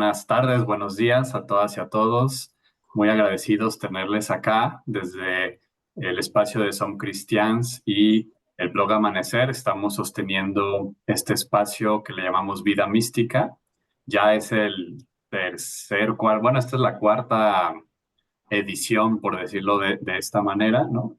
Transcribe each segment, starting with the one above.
Buenas tardes, buenos días a todas y a todos. Muy agradecidos tenerles acá desde el espacio de Som Christians y el blog Amanecer. Estamos sosteniendo este espacio que le llamamos Vida Mística. Ya es el esta es la cuarta edición, por decirlo de esta manera, ¿no?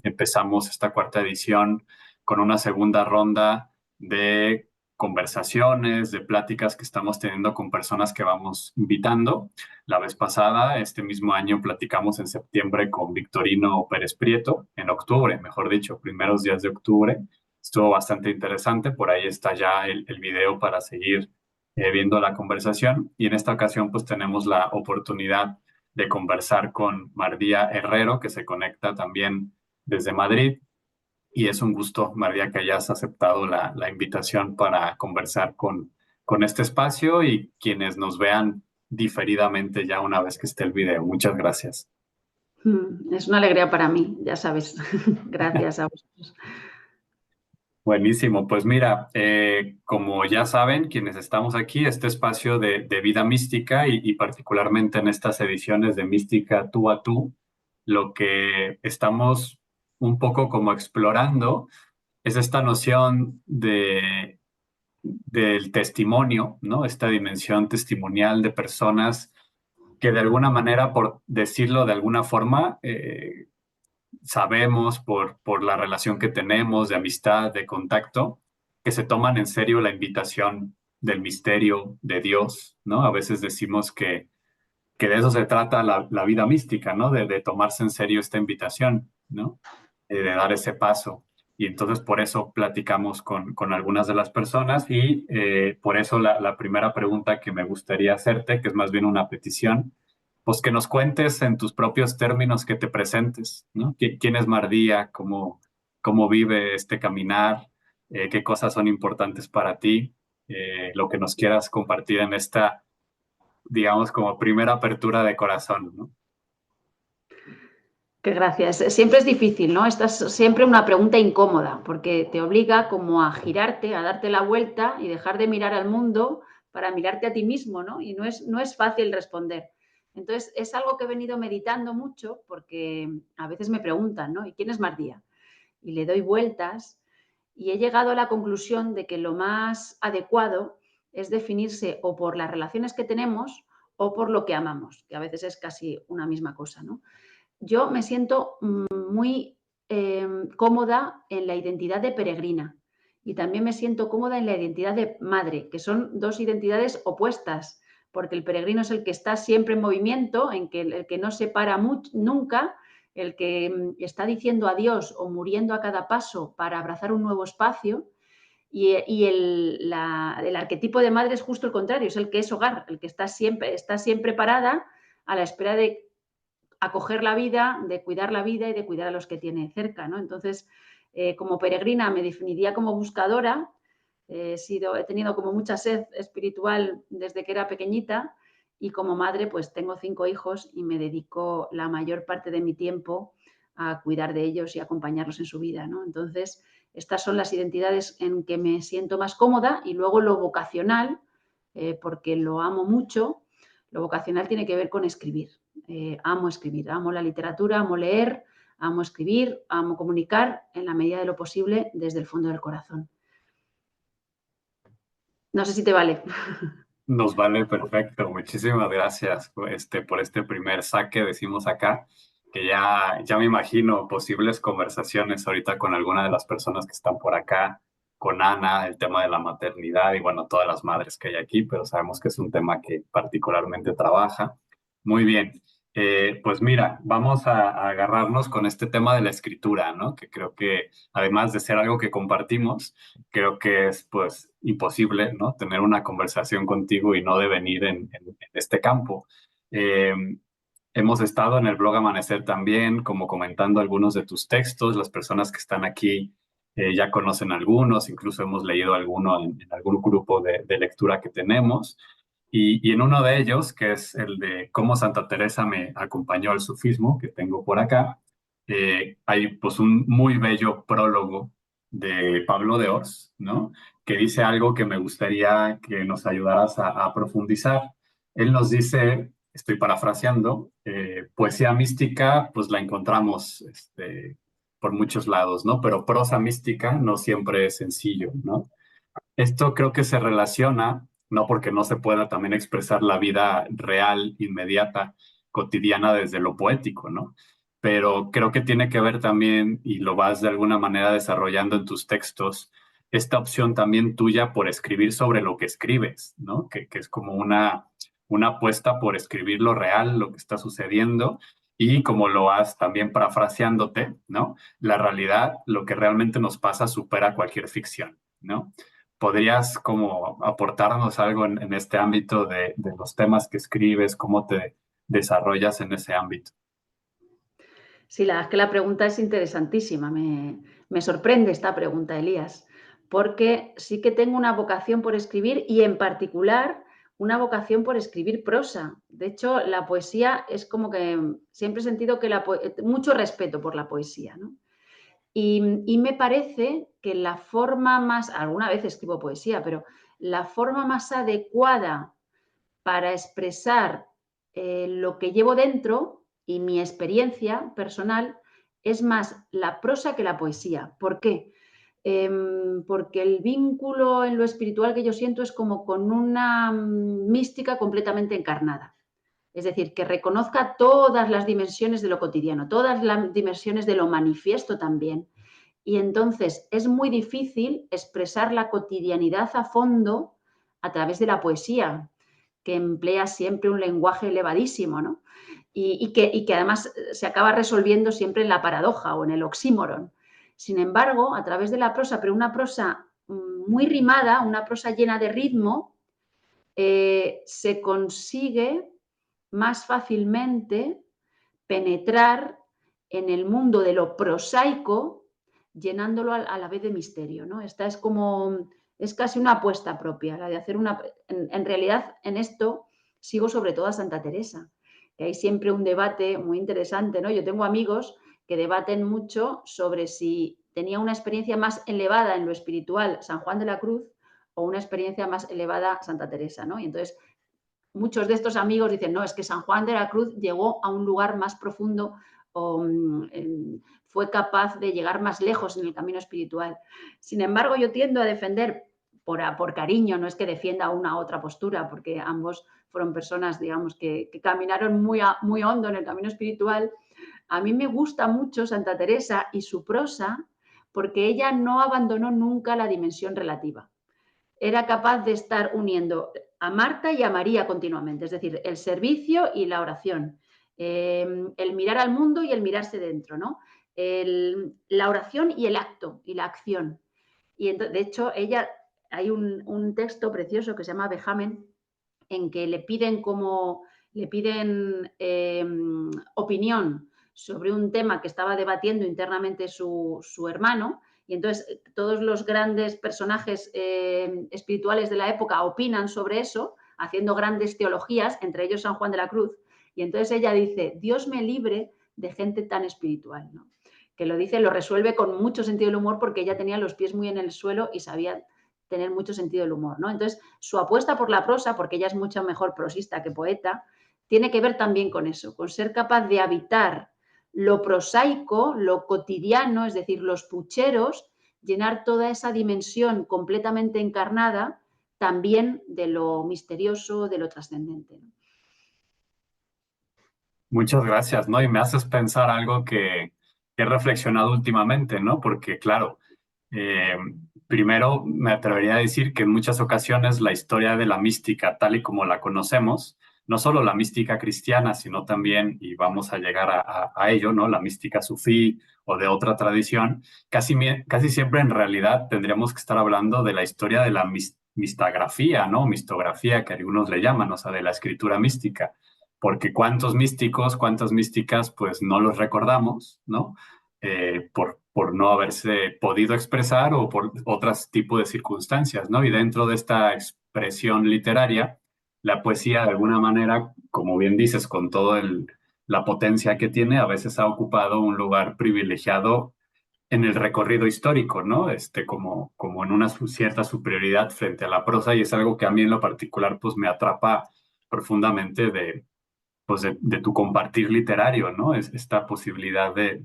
Empezamos esta cuarta edición con una segunda ronda de conversaciones, de pláticas que estamos teniendo con personas que vamos invitando. La vez pasada, este mismo año, platicamos en septiembre con Victorino Pérez Prieto, en octubre, mejor dicho, primeros días de octubre. Estuvo bastante interesante, por ahí está ya el video para seguir viendo la conversación. Y en esta ocasión, pues tenemos la oportunidad de conversar con Mardía Herrero, que se conecta también desde Madrid. Y es un gusto, María, que hayas aceptado la invitación para conversar con este espacio y quienes nos vean diferidamente ya una vez que esté el video. Muchas gracias. Es una alegría para mí, ya sabes. Gracias a vosotros. Buenísimo, pues mira, como ya saben, quienes estamos aquí, este espacio de vida mística y particularmente en estas ediciones de Mística Tú a Tú, lo que estamos un poco como explorando es esta noción del testimonio, ¿no? Esta dimensión testimonial de personas que de alguna manera, por decirlo de alguna forma, sabemos por la relación que tenemos de amistad, de contacto, que se toman en serio la invitación del misterio de Dios, ¿no? A veces decimos que de eso se trata la vida mística, ¿no? De tomarse en serio esta invitación, ¿no? De dar ese paso. Y entonces por eso platicamos con algunas de las personas y por eso la primera pregunta que me gustaría hacerte, que es más bien una petición, pues que nos cuentes en tus propios términos, que te presentes, ¿no? ¿Quién es Mardía? ¿Cómo vive este caminar? ¿Qué cosas son importantes para ti? Lo que nos quieras compartir en esta, digamos, como primera apertura de corazón, ¿no? Qué gracias. Siempre es difícil, ¿no? Esta es siempre una pregunta incómoda, porque te obliga como a girarte, a darte la vuelta y dejar de mirar al mundo para mirarte a ti mismo, ¿no? Y no es fácil responder. Entonces, es algo que he venido meditando mucho porque a veces me preguntan, ¿no? ¿Y quién es Mardía? Y le doy vueltas y he llegado a la conclusión de que lo más adecuado es definirse o por las relaciones que tenemos o por lo que amamos, que a veces es casi una misma cosa, ¿no? Yo me siento muy cómoda en la identidad de peregrina y también me siento cómoda en la identidad de madre, que son dos identidades opuestas, porque el peregrino es el que está siempre en movimiento, el que no se para nunca, el que está diciendo adiós o muriendo a cada paso para abrazar un nuevo espacio. Y el arquetipo de madre es justo el contrario, es el que es hogar, el que está siempre parada a la espera de acoger la vida, de cuidar la vida y de cuidar a los que tiene cerca, ¿no? Entonces, como peregrina me definiría como buscadora. He tenido como mucha sed espiritual desde que era pequeñita y como madre pues tengo 5 hijos y me dedico la mayor parte de mi tiempo a cuidar de ellos y acompañarlos en su vida, ¿no? Entonces, estas son las identidades en que me siento más cómoda y luego lo vocacional, porque lo amo mucho, lo vocacional tiene que ver con escribir. Escribir, amo la literatura, amo leer, amo escribir, amo comunicar en la medida de lo posible desde el fondo del corazón. No sé si te vale. Nos vale perfecto. Muchísimas gracias por este primer saque, decimos acá, que ya me imagino posibles conversaciones ahorita con alguna de las personas que están por acá, con Ana, el tema de la maternidad y bueno, todas las madres que hay aquí, pero sabemos que es un tema que particularmente trabaja. Muy bien. Pues mira, vamos a agarrarnos con este tema de la escritura, ¿no? Que creo que además de ser algo que compartimos, creo que es pues imposible, ¿no? Tener una conversación contigo y no devenir en este campo. Eh, Hemos estado en el blog Amanecer también, como comentando algunos de tus textos. Las personas que están aquí ya conocen algunos, incluso hemos leído alguno en algún grupo de lectura que tenemos. Y en uno de ellos, que es el de cómo Santa Teresa me acompañó al sufismo, que tengo por acá, hay pues un muy bello prólogo de Pablo de Ors, ¿no? Que dice algo que me gustaría que nos ayudaras a profundizar. Él nos dice, estoy parafraseando, poesía mística, pues la encontramos por muchos lados, ¿no? Pero prosa mística no siempre es sencillo, ¿no? Esto creo que se relaciona, no porque no se pueda también expresar la vida real, inmediata, cotidiana desde lo poético, ¿no? Pero creo que tiene que ver también, y lo vas de alguna manera desarrollando en tus textos, esta opción también tuya por escribir sobre lo que escribes, ¿no? Que es como una apuesta por escribir lo real, lo que está sucediendo, y como lo has también parafraseándote, ¿no? La realidad, lo que realmente nos pasa, supera cualquier ficción, ¿no? ¿Podrías como aportarnos algo en este ámbito de los temas que escribes, cómo te desarrollas en ese ámbito? Sí, la verdad es que la pregunta es interesantísima. Me sorprende esta pregunta, Elías, porque sí que tengo una vocación por escribir y en particular una vocación por escribir prosa. De hecho, la poesía es como que siempre he sentido que mucho respeto por la poesía, ¿no? Y me parece que la forma más, alguna vez escribo poesía, pero la forma más adecuada para expresar lo que llevo dentro y mi experiencia personal es más la prosa que la poesía. ¿Por qué? Porque el vínculo en lo espiritual que yo siento es como con una mística completamente encarnada. Es decir, que reconozca todas las dimensiones de lo cotidiano, todas las dimensiones de lo manifiesto también. Y entonces es muy difícil expresar la cotidianidad a fondo a través de la poesía, que emplea siempre un lenguaje elevadísimo, ¿no? Y que además se acaba resolviendo siempre en la paradoja o en el oxímoron. Sin embargo, a través de la prosa, pero una prosa muy rimada, una prosa llena de ritmo, se consigue más fácilmente penetrar en el mundo de lo prosaico, llenándolo a la vez de misterio, ¿no? Esta es como, es casi una apuesta propia, la de hacer una... En realidad, en esto sigo sobre todo a Santa Teresa, que hay siempre un debate muy interesante, ¿no? Yo tengo amigos que debaten mucho sobre si tenía una experiencia más elevada en lo espiritual San Juan de la Cruz o una experiencia más elevada Santa Teresa, ¿no? Y entonces muchos de estos amigos dicen, no, es que San Juan de la Cruz llegó a un lugar más profundo o fue capaz de llegar más lejos en el camino espiritual. Sin embargo, yo tiendo a defender por cariño, no es que defienda una u otra postura, porque ambos fueron personas, digamos, que caminaron muy hondo en el camino espiritual. A mí me gusta mucho Santa Teresa y su prosa porque ella no abandonó nunca la dimensión relativa. Era capaz de estar uniendo a Marta y a María continuamente, es decir, el servicio y la oración, el mirar al mundo y el mirarse dentro, ¿no? La oración y el acto y la acción. Y de hecho, ella, hay un texto precioso que se llama Vejamen, en que le piden opinión sobre un tema que estaba debatiendo internamente su hermano, y entonces todos los grandes personajes espirituales de la época opinan sobre eso, haciendo grandes teologías, entre ellos San Juan de la Cruz, y entonces ella dice, Dios me libre de gente tan espiritual, ¿no? Que lo dice, lo resuelve con mucho sentido del humor porque ella tenía los pies muy en el suelo y sabía tener mucho sentido del humor, ¿no? Entonces, su apuesta por la prosa, porque ella es mucho mejor prosista que poeta, tiene que ver también con eso, con ser capaz de habitar lo prosaico, lo cotidiano, es decir, los pucheros, llenar toda esa dimensión completamente encarnada también de lo misterioso, de lo trascendente, ¿no? Muchas gracias, ¿no? Y me haces pensar algo que he reflexionado últimamente, ¿no? Porque, claro, eh, primero me atrevería a decir que en muchas ocasiones la historia de la mística, tal y como la conocemos, no solo la mística cristiana, sino también, y vamos a llegar a ello, ¿no? La mística sufí o de otra tradición, casi siempre en realidad tendríamos que estar hablando de la historia de la mistagrafía, ¿no? Mistografía, que algunos le llaman, o sea, de la escritura mística, porque cuántos místicos, cuántas místicas, pues no los recordamos, ¿no? Por no haberse podido expresar o por otros tipos de circunstancias, ¿no? Y dentro de esta expresión literaria, la poesía de alguna manera, como bien dices, con toda la potencia que tiene, a veces ha ocupado un lugar privilegiado en el recorrido histórico, ¿no? Como en una cierta superioridad frente a la prosa, y es algo que a mí en lo particular pues me atrapa profundamente pues de tu compartir literario, ¿no? Es esta posibilidad de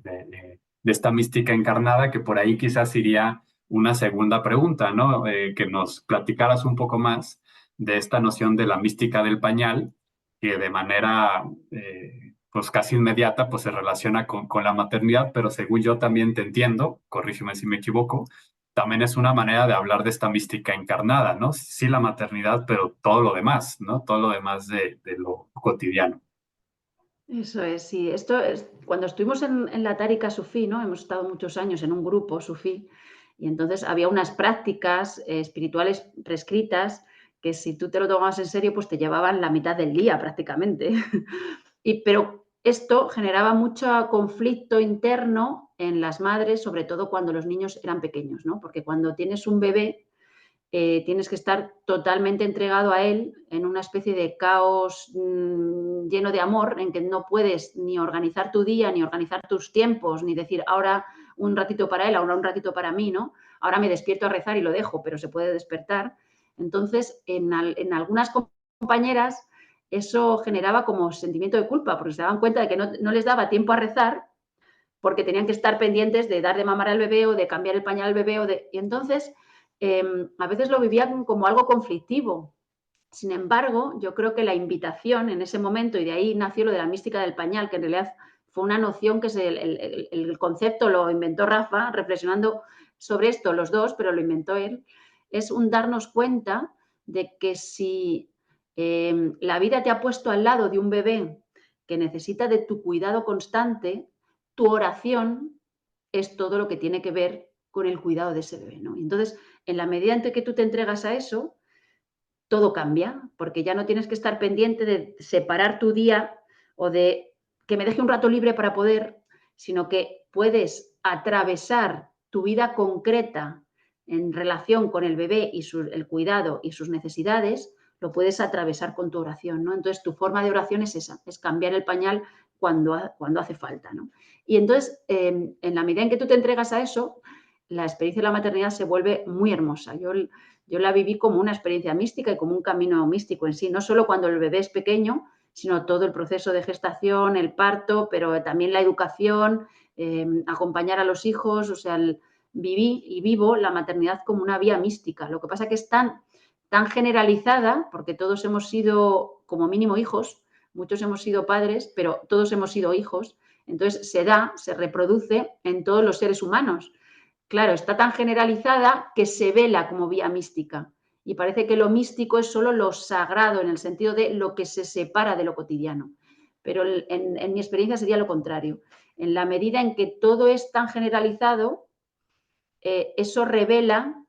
esta mística encarnada, que por ahí quizás iría una segunda pregunta, ¿no? Que nos platicaras un poco más de esta noción de la mística del pañal, que de manera pues casi inmediata pues se relaciona con la maternidad, pero según yo también te entiendo, corrígeme si me equivoco, también es una manera de hablar de esta mística encarnada, ¿no? Sí la maternidad, pero todo lo demás, ¿no? Todo lo demás de lo cotidiano. Eso es, sí. Esto es, cuando estuvimos en la Tárika Sufí, ¿no? Hemos estado muchos años en un grupo sufí y entonces había unas prácticas espirituales prescritas que si tú te lo tomabas en serio, pues te llevaban la mitad del día prácticamente. Pero esto generaba mucho conflicto interno en las madres, sobre todo cuando los niños eran pequeños, ¿no? Porque cuando tienes un bebé, tienes que estar totalmente entregado a él en una especie de caos lleno de amor, en que no puedes ni organizar tu día, ni organizar tus tiempos, ni decir ahora un ratito para él, ahora un ratito para mí, ¿no? Ahora me despierto a rezar y lo dejo, pero se puede despertar. Entonces, en algunas compañeras eso generaba como sentimiento de culpa, porque se daban cuenta de que no les daba tiempo a rezar porque tenían que estar pendientes de dar de mamar al bebé o de cambiar el pañal al bebé. Y entonces, a veces lo vivían como algo conflictivo. Sin embargo, yo creo que la invitación en ese momento, y de ahí nació lo de la mística del pañal, que en realidad fue una noción que el concepto lo inventó Rafa, reflexionando sobre esto los dos, pero lo inventó él, es un darnos cuenta de que si la vida te ha puesto al lado de un bebé que necesita de tu cuidado constante, tu oración es todo lo que tiene que ver con el cuidado de ese bebé, ¿no? Y entonces, en la medida en que tú te entregas a eso, todo cambia, porque ya no tienes que estar pendiente de separar tu día o de que me deje un rato libre para poder, sino que puedes atravesar tu vida concreta en relación con el bebé y el cuidado y sus necesidades, lo puedes atravesar con tu oración, ¿no? Entonces, tu forma de oración es esa, es cambiar el pañal cuando hace falta, ¿no? Y entonces, en la medida en que tú te entregas a eso, la experiencia de la maternidad se vuelve muy hermosa. Yo la viví como una experiencia mística y como un camino místico en sí, no solo cuando el bebé es pequeño, sino todo el proceso de gestación, el parto, pero también la educación, acompañar a los hijos, o sea, viví y vivo la maternidad como una vía mística. Lo que pasa que es tan generalizada, porque todos hemos sido como mínimo hijos, muchos hemos sido padres, pero todos hemos sido hijos, entonces se reproduce en todos los seres humanos. Claro, está tan generalizada que se vela como vía mística y parece que lo místico es solo lo sagrado en el sentido de lo que se separa de lo cotidiano. Pero en mi experiencia sería lo contrario. En la medida en que todo es tan generalizado, eso revela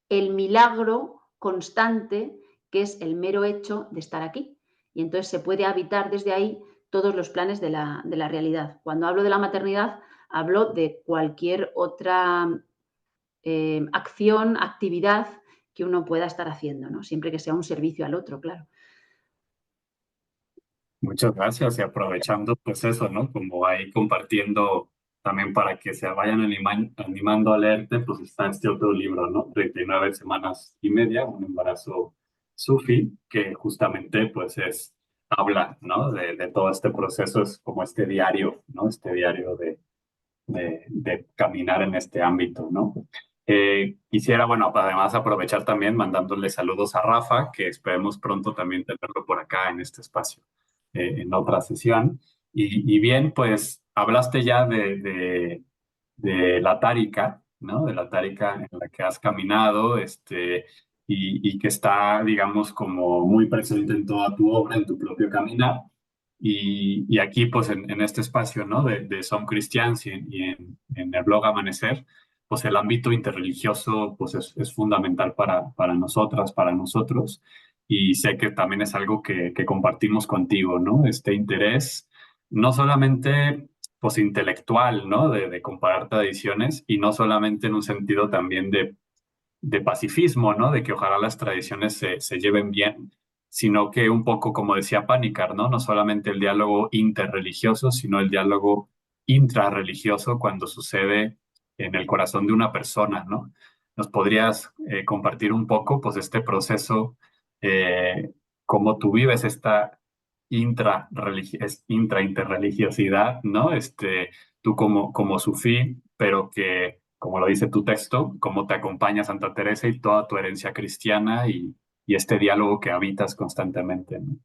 el milagro constante que es el mero hecho de estar aquí. Y entonces se puede habitar desde ahí todos los planes de la realidad. Cuando hablo de la maternidad, hablo de cualquier otra acción, actividad que uno pueda estar haciendo, ¿no? Siempre que sea un servicio al otro, claro. Muchas gracias y aprovechando pues eso, ¿no? Como ahí compartiendo también para que se vayan animando a leerte, pues está este otro libro, ¿no? 39 semanas y media, un embarazo sufi, que justamente pues habla, ¿no? De todo este proceso, es como este diario, ¿no? Este diario de caminar en este ámbito, ¿no? Quisiera, bueno, además aprovechar también mandándole saludos a Rafa, que esperemos pronto también tenerlo por acá en este espacio, en otra sesión. Y bien, pues hablaste ya de la tárica, ¿no? De la tárica en la que has caminado, y que está, digamos, como muy presente en toda tu obra, en tu propio caminar. Y aquí, pues en este espacio, ¿no? De Som Christians en el blog Amanecer, pues el ámbito interreligioso, pues es fundamental para nosotras, para nosotros. Y sé que también es algo que compartimos contigo, ¿no? Este interés, no solamente, pues intelectual, ¿no? De comparar tradiciones y no solamente en un sentido también de pacifismo, ¿no? De que ojalá las tradiciones se lleven bien, sino que un poco, como decía Panikkar, ¿no? No solamente el diálogo interreligioso, sino el diálogo intrarreligioso cuando sucede en el corazón de una persona, ¿no? ¿Nos podrías compartir un poco, pues, este proceso cómo tú vives esta interreligiosidad, ¿no? Tú como sufí, pero que, como lo dice tu texto, cómo te acompaña Santa Teresa y toda tu herencia cristiana y este diálogo que habitas constantemente, ¿no?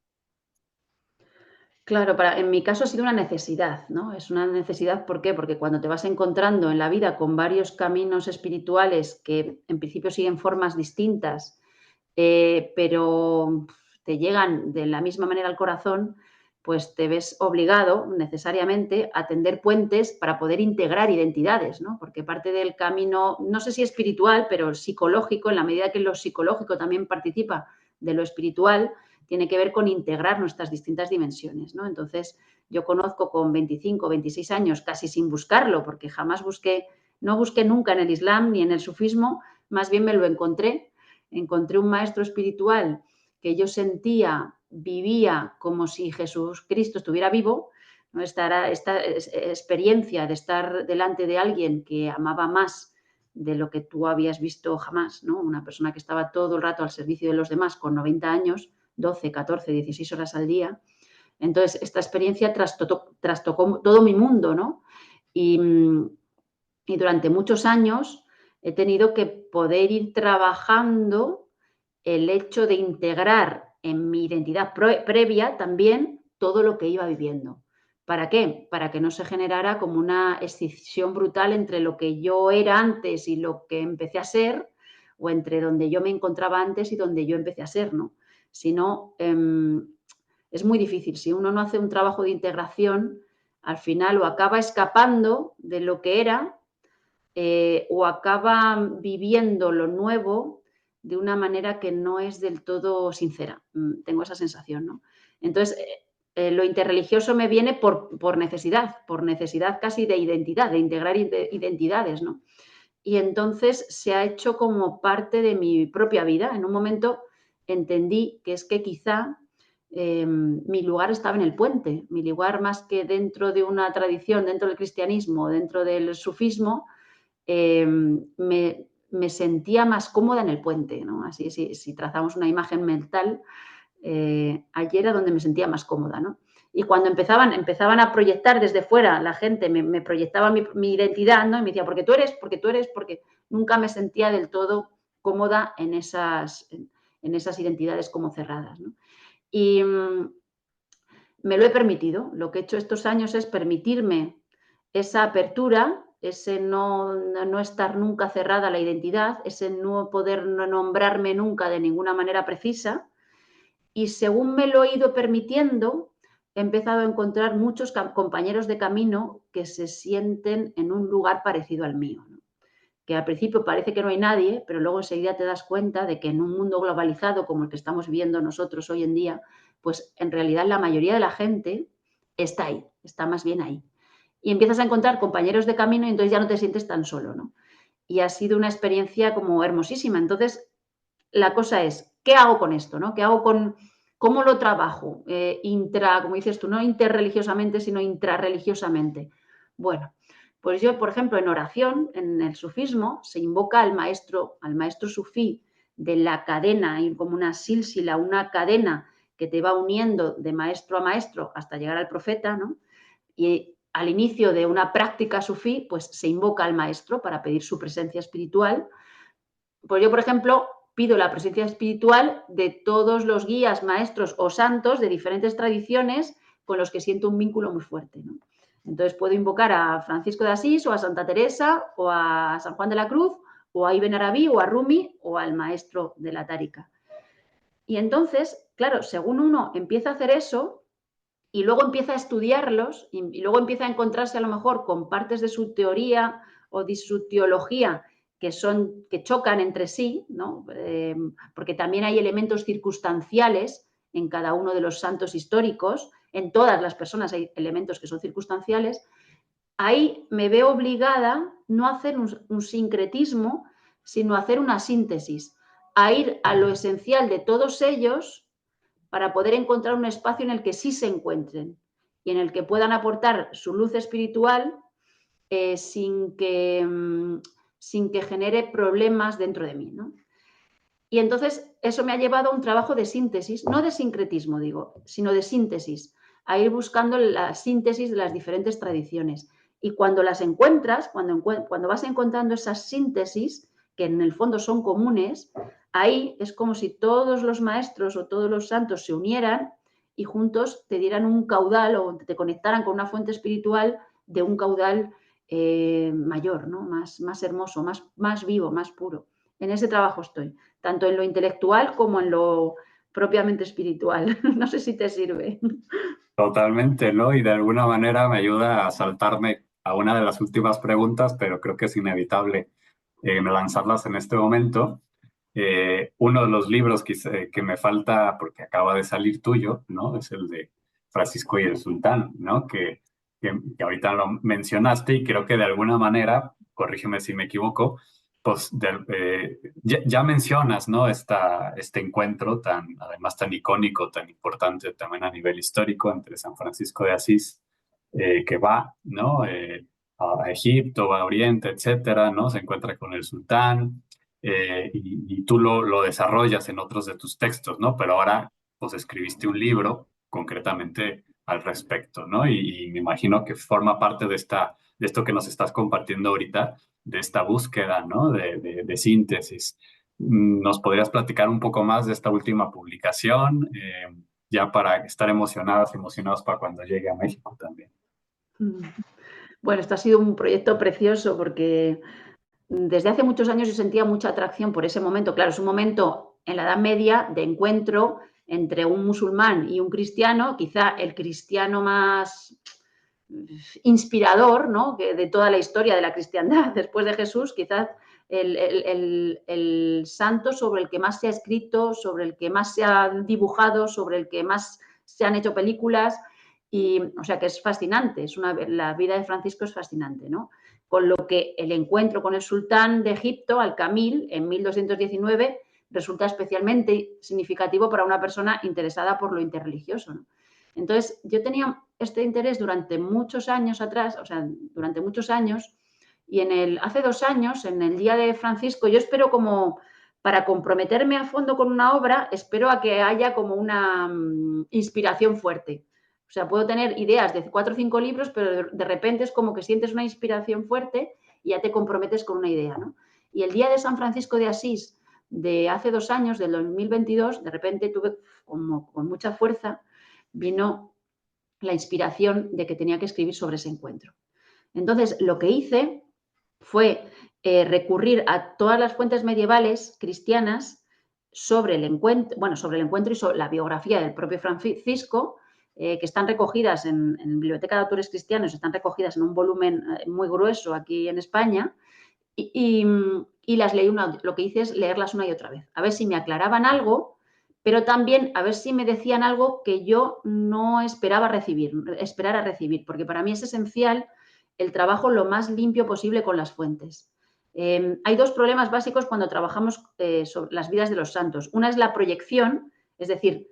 Claro, en mi caso ha sido una necesidad, ¿no? Es una necesidad, ¿por qué? Porque cuando te vas encontrando en la vida con varios caminos espirituales que en principio siguen formas distintas, pero te llegan de la misma manera al corazón, pues te ves obligado necesariamente a tender puentes para poder integrar identidades, ¿no? Porque parte del camino, no sé si espiritual, pero psicológico, en la medida que lo psicológico también participa de lo espiritual, tiene que ver con integrar nuestras distintas dimensiones, ¿no? Entonces, yo conozco con 25, 26 años, casi sin buscarlo, porque jamás no busqué nunca en el Islam ni en el sufismo, más bien me lo encontré un maestro espiritual que yo sentía, vivía como si Jesucristo estuviera vivo, ¿no? Esta experiencia de estar delante de alguien que amaba más de lo que tú habías visto jamás, ¿no? Una persona que estaba todo el rato al servicio de los demás con 90 años, 12, 14, 16 horas al día. Entonces, esta experiencia trastocó todo mi mundo, ¿no? Y, y durante muchos años he tenido que poder ir trabajando el hecho de integrar en mi identidad previa también todo lo que iba viviendo. ¿Para qué? Para que no se generara como una escisión brutal entre lo que yo era antes y lo que empecé a ser, o entre donde yo me encontraba antes y donde yo empecé a ser, ¿no? Si no, es muy difícil. Si uno no hace un trabajo de integración, al final o acaba escapando de lo que era, o acaba viviendo lo nuevo de una manera que no es del todo sincera. Tengo esa sensación, ¿no? Entonces, lo interreligioso me viene por necesidad casi de identidad, de integrar identidades, ¿no? Y entonces se ha hecho como parte de mi propia vida. En un momento entendí que es que quizá mi lugar estaba en el puente, mi lugar más que dentro de una tradición, dentro del cristianismo, dentro del sufismo, me sentía más cómoda en el puente, ¿no? Así, si trazamos una imagen mental, allí era donde me sentía más cómoda, ¿no? Y cuando empezaban a proyectar desde fuera, la gente me proyectaba mi identidad, ¿no? Y me decía, porque tú eres, porque nunca me sentía del todo cómoda en esas identidades como cerradas, ¿no? Y me lo he permitido. Lo que he hecho estos años es permitirme esa apertura, ese no estar nunca cerrada a la identidad, ese no poder nombrarme nunca de ninguna manera precisa. Y según me lo he ido permitiendo, he empezado a encontrar muchos compañeros de camino que se sienten en un lugar parecido al mío, ¿no? Que al principio parece que no hay nadie, pero luego enseguida te das cuenta de que en un mundo globalizado como el que estamos viviendo nosotros hoy en día, pues en realidad la mayoría de la gente está ahí, está más bien ahí. Y empiezas a encontrar compañeros de camino y entonces ya no te sientes tan solo, ¿no? Y ha sido una experiencia como hermosísima. Entonces, la cosa es, ¿qué hago con esto, no? ¿Qué hago cómo lo trabajo? Como dices tú, no interreligiosamente, sino intrarreligiosamente. Bueno, pues yo, por ejemplo, en oración, en el sufismo, se invoca al maestro sufí de la cadena, hay como una sílsila, una cadena que te va uniendo de maestro a maestro hasta llegar al profeta, ¿no? Y al inicio de una práctica sufí, pues se invoca al maestro para pedir su presencia espiritual. Pues yo, por ejemplo, pido la presencia espiritual de todos los guías, maestros o santos de diferentes tradiciones con los que siento un vínculo muy fuerte, ¿no? Entonces puedo invocar a Francisco de Asís o a Santa Teresa o a San Juan de la Cruz o a Ibn Arabi o a Rumi o al maestro de la Tárika. Y entonces, claro, según uno empieza a hacer eso y luego empieza a estudiarlos y luego empieza a encontrarse a lo mejor con partes de su teoría o de su teología que chocan entre sí, ¿no? Porque también hay elementos circunstanciales en cada uno de los santos históricos, en todas las personas hay elementos que son circunstanciales. Ahí me veo obligada no a hacer un sincretismo, sino a hacer una síntesis, a ir a lo esencial de todos ellos para poder encontrar un espacio en el que sí se encuentren y en el que puedan aportar su luz espiritual sin que genere problemas dentro de mí, ¿no? Y entonces eso me ha llevado a un trabajo de síntesis, no de sincretismo, digo, sino de síntesis, a ir buscando la síntesis de las diferentes tradiciones. Y cuando las encuentras, cuando vas encontrando esas síntesis, que en el fondo son comunes, ahí es como si todos los maestros o todos los santos se unieran y juntos te dieran un caudal o te conectaran con una fuente espiritual de un caudal mayor, ¿no? Más hermoso, más vivo, más puro. En ese trabajo estoy, tanto en lo intelectual como en lo propiamente espiritual. No sé si te sirve. Totalmente, ¿no? Y de alguna manera me ayuda a saltarme a una de las últimas preguntas, pero creo que es inevitable lanzarlas en este momento. Uno de los libros que me falta, porque acaba de salir tuyo, ¿no? Es el de Francisco y el Sultán, ¿no? Que ahorita lo mencionaste y creo que de alguna manera, corrígeme si me equivoco, pues ya mencionas, ¿no? Este encuentro además tan icónico, tan importante también a nivel histórico entre San Francisco de Asís, que va, ¿no? A Egipto, va a Oriente, etcétera, ¿no? Se encuentra con el sultán, y tú lo desarrollas en otros de tus textos, ¿no? Pero ahora, pues escribiste un libro concretamente al respecto, ¿no? Y me imagino que forma parte de esto que nos estás compartiendo ahorita, de esta búsqueda, ¿no? De síntesis. ¿Nos podrías platicar un poco más de esta última publicación? Ya para estar emocionados para cuando llegue a México también. Bueno, esto ha sido un proyecto precioso porque desde hace muchos años yo sentía mucha atracción por ese momento. Claro, es un momento en la Edad Media de encuentro entre un musulmán y un cristiano, quizá el cristiano más inspirador, ¿no? De toda la historia de la cristiandad después de Jesús, quizás el santo sobre el que más se ha escrito, sobre el que más se ha dibujado, sobre el que más se han hecho películas, y, o sea que es fascinante, la vida de Francisco es fascinante, ¿no? Con lo que el encuentro con el sultán de Egipto, Al-Kamil, en 1219, resulta especialmente significativo para una persona interesada por lo interreligioso, ¿no? Entonces, yo tenía este interés durante muchos años atrás, o sea, durante muchos años, y hace 2 años, en el Día de Francisco, yo espero como, para comprometerme a fondo con una obra, espero a que haya como una inspiración fuerte. O sea, puedo tener ideas de 4 o 5 libros, pero de repente es como que sientes una inspiración fuerte y ya te comprometes con una idea, ¿no? Y el Día de San Francisco de Asís, de hace 2 años, del 2022, de repente tuve como con mucha fuerza, vino la inspiración de que tenía que escribir sobre ese encuentro. Entonces, lo que hice fue recurrir a todas las fuentes medievales cristianas sobre el encuentro, sobre el encuentro y sobre la biografía del propio Francisco, que están recogidas en Biblioteca de Autores Cristianos, están recogidas en un volumen muy grueso aquí en España, y las leí lo que hice es leerlas una y otra vez, a ver si me aclaraban algo, pero también a ver si me decían algo que yo no esperaba esperar a recibir, porque para mí es esencial el trabajo lo más limpio posible con las fuentes. Hay 2 problemas básicos cuando trabajamos sobre las vidas de los santos. Una es la proyección, es decir,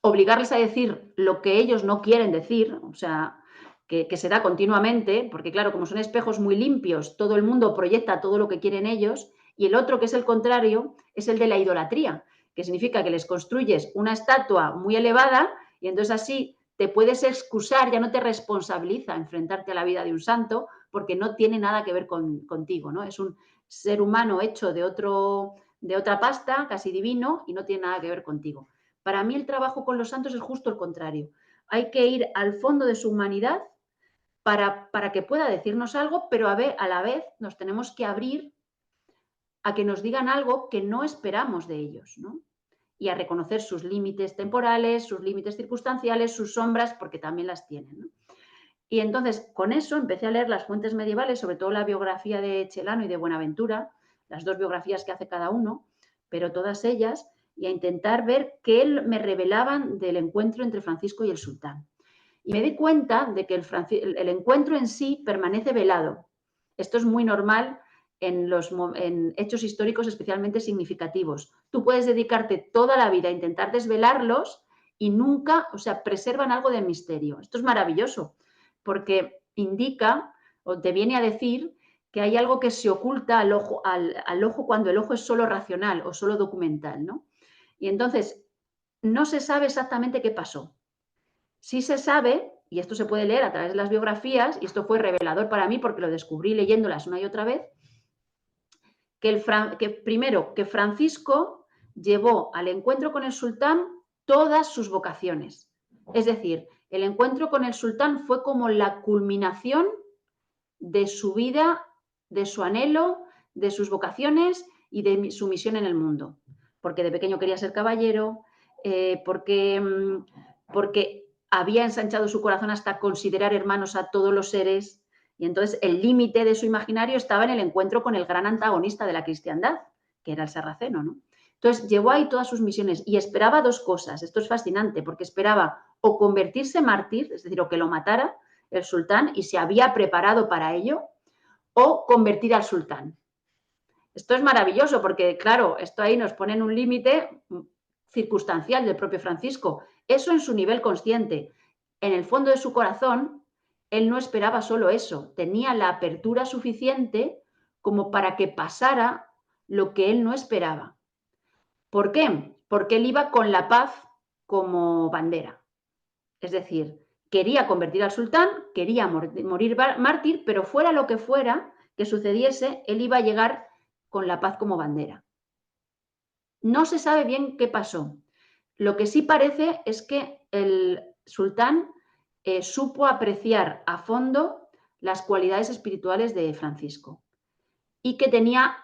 obligarles a decir lo que ellos no quieren decir, o sea, que se da continuamente, porque claro, como son espejos muy limpios, todo el mundo proyecta todo lo que quieren ellos, y el otro, que es el contrario, es el de la idolatría, que significa que les construyes una estatua muy elevada y entonces así te puedes excusar, ya no te responsabiliza enfrentarte a la vida de un santo porque no tiene nada que ver contigo, ¿no? Es un ser humano hecho de otra pasta, casi divino, y no tiene nada que ver contigo. Para mí el trabajo con los santos es justo el contrario. Hay que ir al fondo de su humanidad para que pueda decirnos algo, pero a la vez nos tenemos que abrir a que nos digan algo que no esperamos de ellos, ¿no? Y a reconocer sus límites temporales, sus límites circunstanciales, sus sombras, porque también las tienen, ¿no? Y entonces, con eso empecé a leer las fuentes medievales, sobre todo la biografía de Chelano y de Buenaventura, las 2 biografías que hace cada uno, pero todas ellas, y a intentar ver qué me revelaban del encuentro entre Francisco y el sultán. Y me di cuenta de que el encuentro en sí permanece velado. Esto es muy normal en hechos históricos especialmente significativos. Tú puedes dedicarte toda la vida a intentar desvelarlos y nunca, o sea, preservan algo de misterio. Esto es maravilloso, porque indica o te viene a decir que hay algo que se oculta al ojo cuando el ojo es solo racional o solo documental, ¿no? Y entonces no se sabe exactamente qué pasó. Sí se sabe, y esto se puede leer a través de las biografías, y esto fue revelador para mí porque lo descubrí leyéndolas una y otra vez, que primero, que Francisco llevó al encuentro con el sultán todas sus vocaciones. Es decir, el encuentro con el sultán fue como la culminación de su vida, de su anhelo, de sus vocaciones y de su misión en el mundo. Porque de pequeño quería ser caballero, porque había ensanchado su corazón hasta considerar hermanos a todos los seres, y entonces el límite de su imaginario estaba en el encuentro con el gran antagonista de la cristiandad, que era el sarraceno, ¿no? Entonces llevó ahí todas sus misiones y esperaba dos cosas. Esto es fascinante porque esperaba o convertirse en mártir, es decir, o que lo matara el sultán y se había preparado para ello, o convertir al sultán. Esto es maravilloso porque, claro, esto ahí nos pone en un límite circunstancial del propio Francisco. Eso en su nivel consciente. En el fondo de su corazón, él no esperaba solo eso, tenía la apertura suficiente como para que pasara lo que él no esperaba. ¿Por qué? Porque él iba con la paz como bandera. Es decir, quería convertir al sultán, quería morir mártir, pero fuera lo que fuera que sucediese, él iba a llegar con la paz como bandera. No se sabe bien qué pasó. Lo que sí parece es que el sultán supo apreciar a fondo las cualidades espirituales de Francisco y que tenía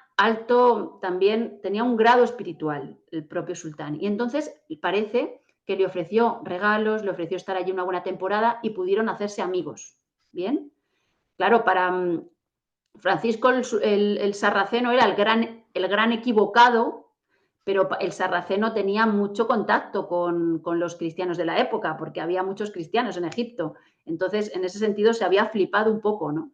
también tenía un grado espiritual el propio sultán. Y entonces parece que le ofreció regalos, le ofreció estar allí una buena temporada y pudieron hacerse amigos. ¿Bien? Claro, para Francisco el sarraceno era el gran equivocado, pero el sarraceno tenía mucho contacto con los cristianos de la época, porque había muchos cristianos en Egipto. Entonces, en ese sentido, se había flipado un poco, ¿no?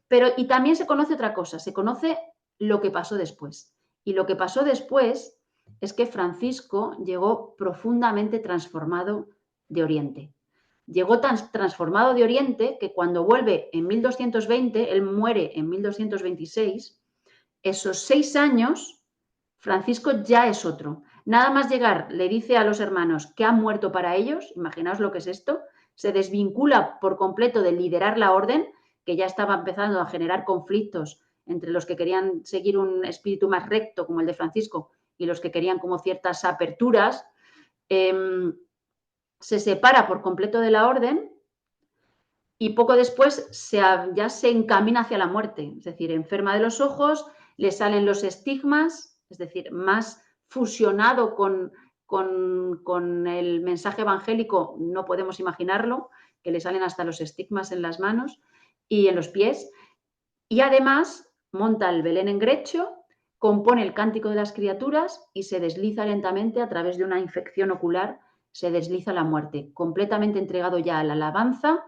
Pero, y también se conoce otra cosa, se conoce lo que pasó después. Y lo que pasó después es que Francisco llegó profundamente transformado de Oriente. Llegó tan transformado de Oriente que cuando vuelve en 1220, él muere en 1226, esos 6 años, Francisco ya es otro. Nada más llegar, le dice a los hermanos que ha muerto para ellos, imaginaos lo que es esto, se desvincula por completo de liderar la orden, que ya estaba empezando a generar conflictos entre los que querían seguir un espíritu más recto, como el de Francisco, y los que querían como ciertas aperturas. Se separa por completo de la orden y poco después ya se encamina hacia la muerte, es decir, enferma de los ojos, le salen los estigmas, es decir, más fusionado con el mensaje evangélico, no podemos imaginarlo, que le salen hasta los estigmas en las manos y en los pies. Y además monta el Belén en Grecho, compone el Cántico de las Criaturas y se desliza lentamente a través de una infección ocular, se desliza la muerte, completamente entregado ya a la alabanza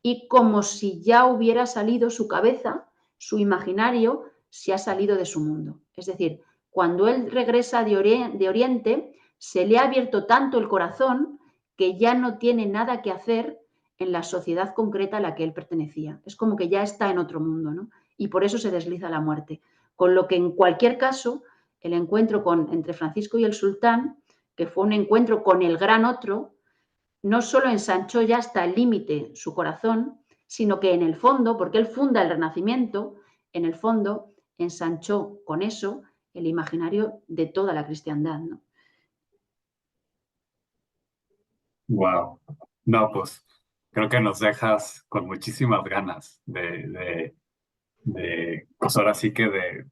y como si ya hubiera salido su cabeza, su imaginario se ha salido de su mundo. Es decir, cuando él regresa de Oriente, se le ha abierto tanto el corazón que ya no tiene nada que hacer en la sociedad concreta a la que él pertenecía. Es como que ya está en otro mundo, ¿no? Y por eso se desliza la muerte. Con lo que en cualquier caso, el encuentro entre Francisco y el sultán, que fue un encuentro con el gran otro, no solo ensanchó ya hasta el límite su corazón, sino que en el fondo, porque él funda el Renacimiento, en el fondo ensanchó con eso el imaginario de toda la cristiandad, ¿no? Wow. No, pues creo que nos dejas con muchísimas ganas pues ahora sí que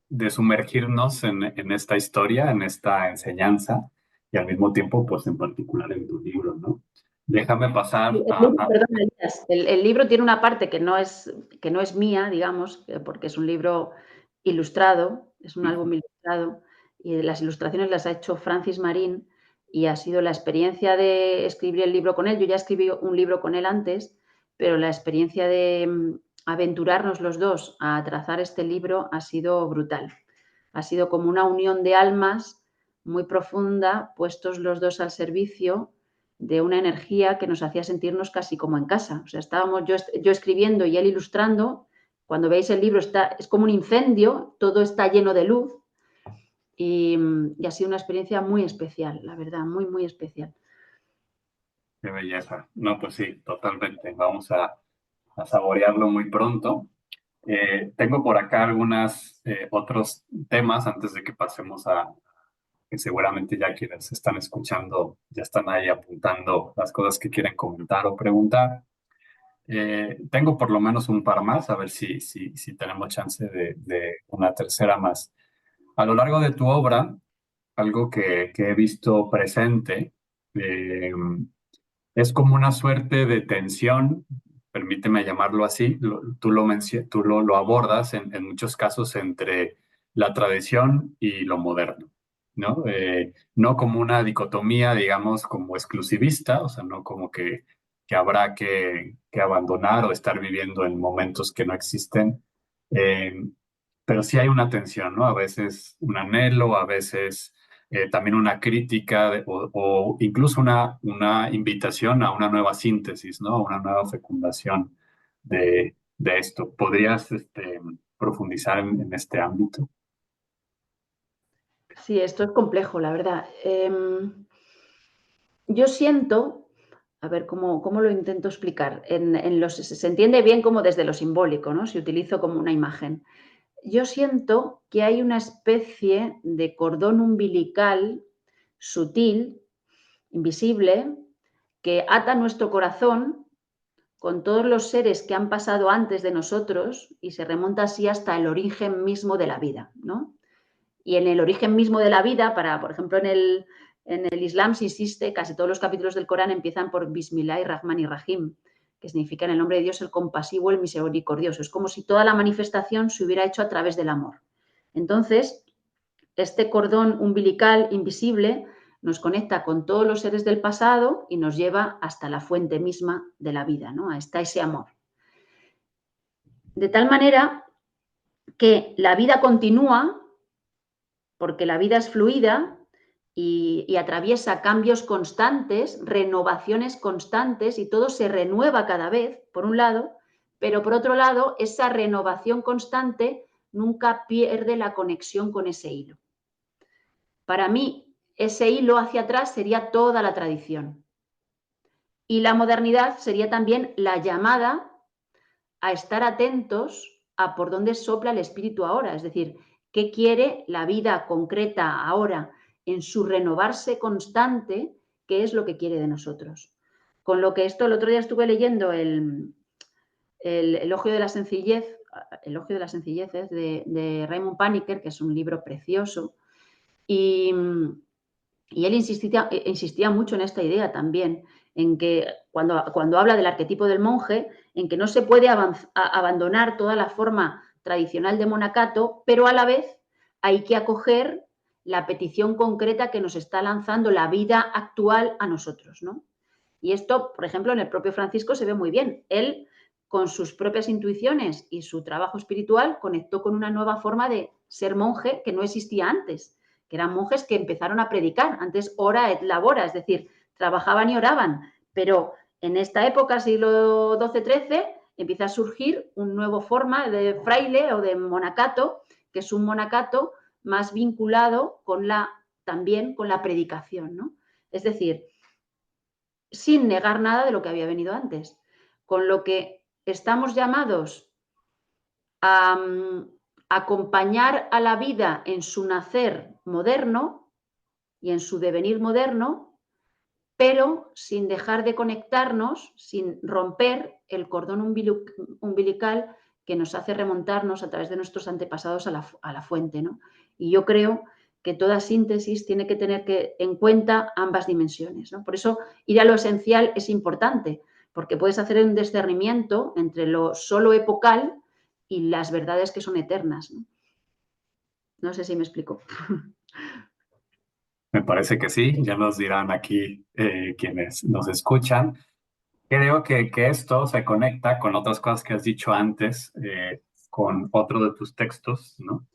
de sumergirnos en esta historia, en esta enseñanza y al mismo tiempo, pues en particular en tu libro, ¿no? Déjame pasar Perdón, Elías, el libro tiene una parte que no es mía, digamos, porque es un libro ilustrado, es un álbum ilustrado, y las ilustraciones las ha hecho Francis Marín, y ha sido la experiencia de escribir el libro con él. Yo ya escribí un libro con él antes, pero la experiencia de aventurarnos los dos a trazar este libro ha sido brutal. Ha sido como una unión de almas muy profunda, puestos los dos al servicio de una energía que nos hacía sentirnos casi como en casa. O sea, estábamos yo escribiendo y él ilustrando Cuando veis el libro es como un incendio, todo está lleno de luz y ha sido una experiencia muy especial, la verdad, muy, muy especial. Qué belleza. No, pues sí, totalmente. Vamos a saborearlo muy pronto. Tengo por acá algunos otros temas antes de que pasemos a que seguramente ya quienes están escuchando ya están ahí apuntando las cosas que quieren comentar o preguntar. Tengo por lo menos un par más, a ver si tenemos chance de una tercera más. A lo largo de tu obra, algo que he visto presente eh, es como una suerte de tensión, permíteme llamarlo así, tú lo abordas en muchos casos entre la tradición y lo moderno, ¿no? No como una dicotomía, digamos, como exclusivista, o sea, no como que habrá que abandonar o estar viviendo en momentos que no existen, eh, pero sí hay una tensión, ¿no? A veces un anhelo, a veces también una crítica o incluso una invitación a una nueva síntesis, ¿no? A una nueva fecundación de esto. ¿Podrías profundizar en este ámbito? Sí, esto es complejo, la verdad. Yo siento, a ver cómo lo intento explicar, se entiende bien como desde lo simbólico, ¿no? Si utilizo como una imagen. Yo siento que hay una especie de cordón umbilical sutil, invisible, que ata nuestro corazón con todos los seres que han pasado antes de nosotros y se remonta así hasta el origen mismo de la vida, ¿no? Y en el origen mismo de la vida, por ejemplo, en el Islam se insiste, casi todos los capítulos del Corán empiezan por Bismillah y Rahman y Rahim, que significa en el nombre de Dios el compasivo, el misericordioso. Es como si toda la manifestación se hubiera hecho a través del amor. Entonces, este cordón umbilical invisible nos conecta con todos los seres del pasado y nos lleva hasta la fuente misma de la vida, ¿no? Hasta ese amor. De tal manera que la vida continúa, porque la vida es fluida y atraviesa cambios constantes, renovaciones constantes y todo se renueva cada vez, por un lado, pero por otro lado, esa renovación constante nunca pierde la conexión con ese hilo. Para mí, ese hilo hacia atrás sería toda la tradición. Y la modernidad sería también la llamada a estar atentos a por dónde sopla el espíritu ahora, es decir, qué quiere la vida concreta ahora en su renovarse constante, qué es lo que quiere de nosotros. Con lo que esto, el otro día estuve leyendo el Elogio de la Sencillez, Elogio de la Sencillez de Raymond Paniker, que es un libro precioso, y él insistía mucho en esta idea también, en que cuando habla del arquetipo del monje, en que no se puede abandonar toda la forma tradicional de monacato, pero a la vez hay que acoger la petición concreta que nos está lanzando la vida actual a nosotros, ¿no? Y esto, por ejemplo, en el propio Francisco se ve muy bien. Él, con sus propias intuiciones y su trabajo espiritual, conectó con una nueva forma de ser monje que no existía antes, que eran monjes que empezaron a predicar, antes ora et labora, es decir, trabajaban y oraban, pero en esta época, siglo XII-XIII, empieza a surgir una nueva forma de fraile o de monacato, que es un monacato más vinculado también con la predicación, ¿no? Es decir, sin negar nada de lo que había venido antes, con lo que estamos llamados a acompañar a la vida en su nacer moderno y en su devenir moderno, pero sin dejar de conectarnos, sin romper el cordón umbilical que nos hace remontarnos a través de nuestros antepasados a la fuente, ¿no? Y yo creo que toda síntesis tiene que tener en cuenta ambas dimensiones, ¿no? Por eso ir a lo esencial es importante, porque puedes hacer un discernimiento entre lo solo epocal y las verdades que son eternas, ¿no? No sé si me explico. Me parece que sí, ya nos dirán aquí quienes nos escuchan. Creo que esto se conecta con otras cosas que has dicho antes, con otro de tus textos, ¿no?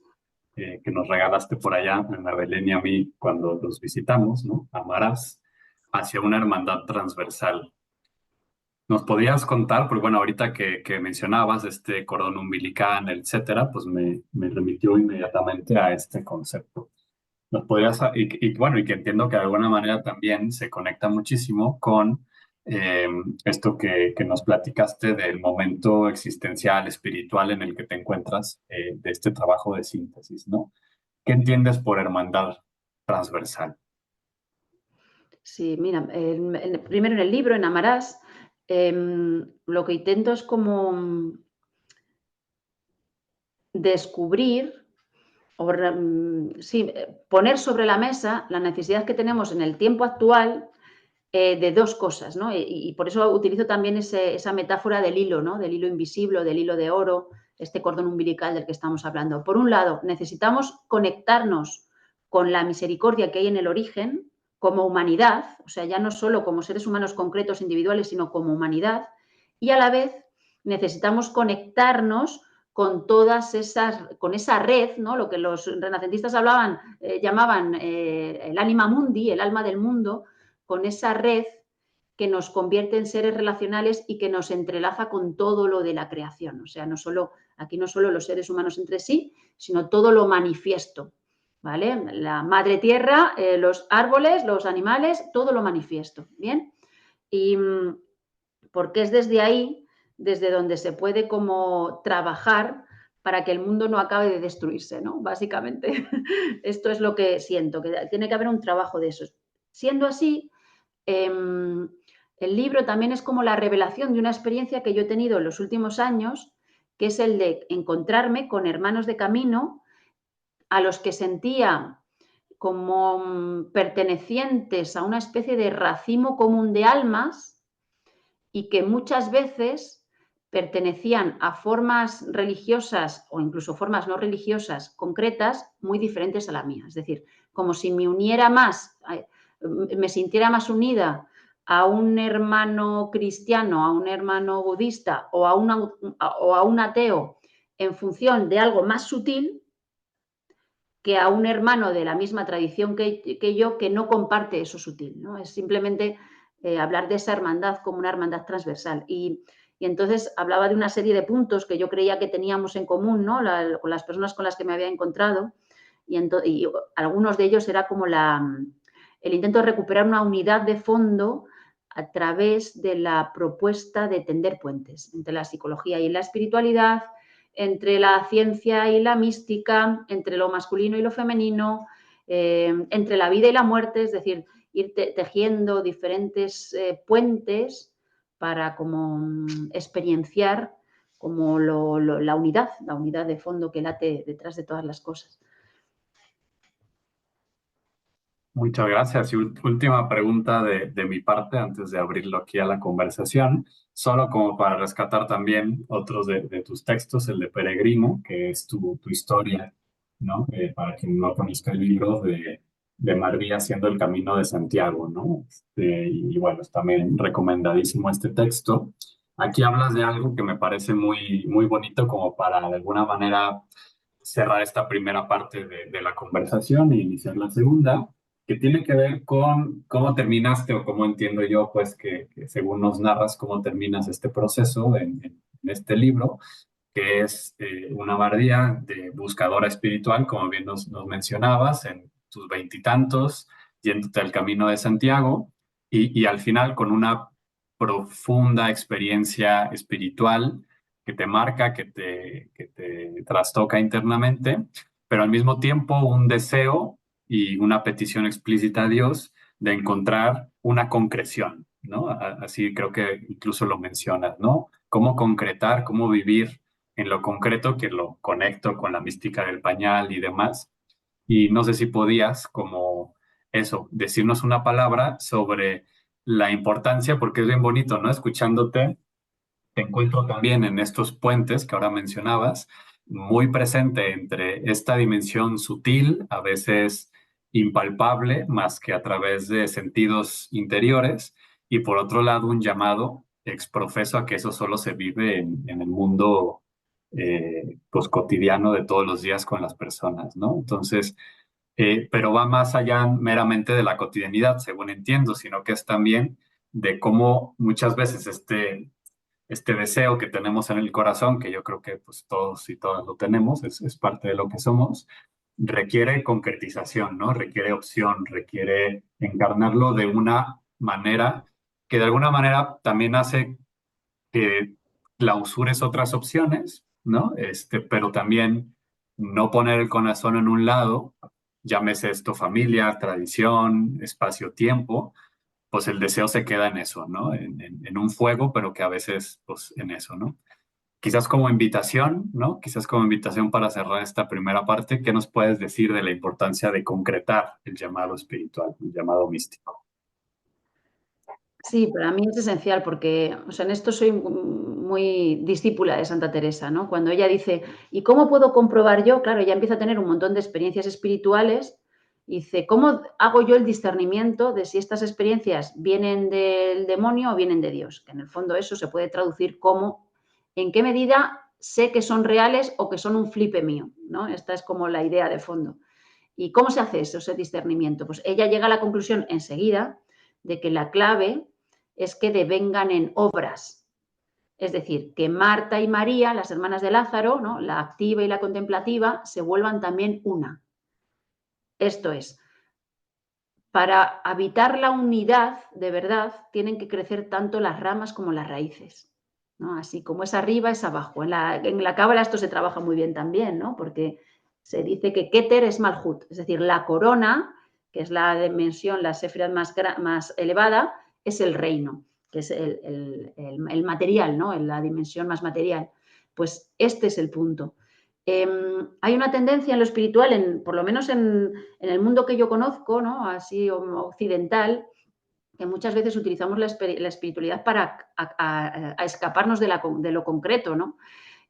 Que nos regalaste por allá, a Ana Belén y a mí, cuando los visitamos, ¿no? Amarás hacia una hermandad transversal. ¿Nos podrías contar? Porque bueno, ahorita que mencionabas este cordón umbilical, etcétera, pues me remitió inmediatamente a este concepto. ¿Nos podrías, bueno, y que entiendo que de alguna manera también se conecta muchísimo con eh, esto que nos platicaste del momento existencial, espiritual en el que te encuentras, de este trabajo de síntesis, ¿no? ¿Qué entiendes por hermandad transversal? Sí, mira, primero en el libro, en Amarás, lo que intento es como descubrir sí, poner sobre la mesa la necesidad que tenemos en el tiempo actual de dos cosas, ¿no? Y por eso utilizo también esa metáfora del hilo, ¿no? Del hilo invisible, del hilo de oro, este cordón umbilical del que estamos hablando. Por un lado, necesitamos conectarnos con la misericordia que hay en el origen como humanidad, o sea, ya no solo como seres humanos concretos, individuales, sino como humanidad, y a la vez necesitamos conectarnos con todas esas, con esa red, ¿no? Lo que los renacentistas llamaban el anima mundi, el alma del mundo, con esa red que nos convierte en seres relacionales y que nos entrelaza con todo lo de la creación. O sea, aquí no solo los seres humanos entre sí, sino todo lo manifiesto. ¿Vale? La madre tierra, los árboles, los animales, todo lo manifiesto. ¿Bien? Y porque es desde ahí, desde donde se puede como trabajar para que el mundo no acabe de destruirse, ¿no? Básicamente, esto es lo que siento, que tiene que haber un trabajo de eso. Siendo así, el libro también es como la revelación de una experiencia que yo he tenido en los últimos años, que es el de encontrarme con hermanos de camino a los que sentía como pertenecientes a una especie de racimo común de almas y que muchas veces pertenecían a formas religiosas o incluso formas no religiosas concretas muy diferentes a la mía. Es decir, como si me uniera más, me sintiera más unida a un hermano cristiano, a un hermano budista o a un ateo en función de algo más sutil que a un hermano de la misma tradición que yo que no comparte eso sutil, ¿no? Es simplemente hablar de esa hermandad como una hermandad transversal. Y entonces hablaba de una serie de puntos que yo creía que teníamos en común, ¿no? Con las personas con las que me había encontrado, y algunos de ellos era como el intento de recuperar una unidad de fondo a través de la propuesta de tender puentes entre la psicología y la espiritualidad, entre la ciencia y la mística, entre lo masculino y lo femenino, entre la vida y la muerte, es decir, ir tejiendo diferentes puentes para como experienciar como la unidad de fondo que late detrás de todas las cosas. Muchas gracias. Y última pregunta de mi parte antes de abrirlo aquí a la conversación, solo como para rescatar también otros de tus textos, el de Peregrino, que es tu historia, ¿no? Para quien no conozca el libro de María haciendo el camino de Santiago, ¿no? Y bueno, es también recomendadísimo este texto. Aquí hablas de algo que me parece muy, muy bonito como para de alguna manera cerrar esta primera parte de la conversación e iniciar la segunda, que tiene que ver con cómo terminaste o cómo entiendo yo, pues que según nos narras, cómo terminas este proceso en este libro, que es una María de buscadora espiritual, como bien nos mencionabas, en tus veintitantos, yéndote al camino de Santiago y al final con una profunda experiencia espiritual que te marca, que te trastoca internamente, pero al mismo tiempo un deseo y una petición explícita a Dios de encontrar una concreción, ¿no? Así creo que incluso lo mencionas, ¿no? Cómo concretar, cómo vivir en lo concreto, que lo conecto con la mística del pañal y demás. Y no sé si podías, como eso, decirnos una palabra sobre la importancia, porque es bien bonito, ¿no? Escuchándote, te encuentro también en estos puentes que ahora mencionabas, muy presente entre esta dimensión sutil, a veces impalpable, más que a través de sentidos interiores, y por otro lado un llamado exprofeso a que eso solo se vive en el mundo pues cotidiano de todos los días con las personas, ¿no? Entonces, pero va más allá meramente de la cotidianidad, según entiendo, sino que es también de cómo muchas veces este deseo que tenemos en el corazón, que yo creo que pues todos y todas lo tenemos, es parte de lo que somos, requiere concretización, ¿no? Requiere opción, requiere encarnarlo de una manera que de alguna manera también hace que clausures otras opciones, ¿no? Pero también no poner el corazón en un lado, llámese esto familia, tradición, espacio-tiempo, pues el deseo se queda en eso, ¿no? En un fuego, pero que a veces, pues en eso, ¿no? Quizás como invitación, ¿no? Quizás como invitación para cerrar esta primera parte, ¿qué nos puedes decir de la importancia de concretar el llamado espiritual, el llamado místico? Sí, para mí es esencial porque, o sea, en esto soy muy discípula de Santa Teresa, ¿no? Cuando ella dice: "¿Y cómo puedo comprobar yo?". Claro, ella empieza a tener un montón de experiencias espirituales y dice: "¿Cómo hago yo el discernimiento de si estas experiencias vienen del demonio o vienen de Dios?". Que en el fondo eso se puede traducir como: ¿en qué medida sé que son reales o que son un flipe mío?, ¿no? Esta es como la idea de fondo. ¿Y cómo se hace eso, ese discernimiento? Pues ella llega a la conclusión enseguida de que la clave es que devengan en obras. Es decir, que Marta y María, las hermanas de Lázaro, ¿no? La activa y la contemplativa, se vuelvan también una. Esto es, para habitar la unidad de verdad, tienen que crecer tanto las ramas como las raíces, ¿no? Así como es arriba, es abajo. En la Cábala esto se trabaja muy bien también, ¿no? Porque se dice que Keter es Malhut, es decir, la corona, que es la dimensión, la Sefirot más elevada, es el reino, que es el material, ¿no? La dimensión más material. Pues este es el punto. Hay una tendencia en lo espiritual, por lo menos en el mundo que yo conozco, ¿no? Así occidental, que muchas veces utilizamos la espiritualidad para a escaparnos de lo concreto, ¿no?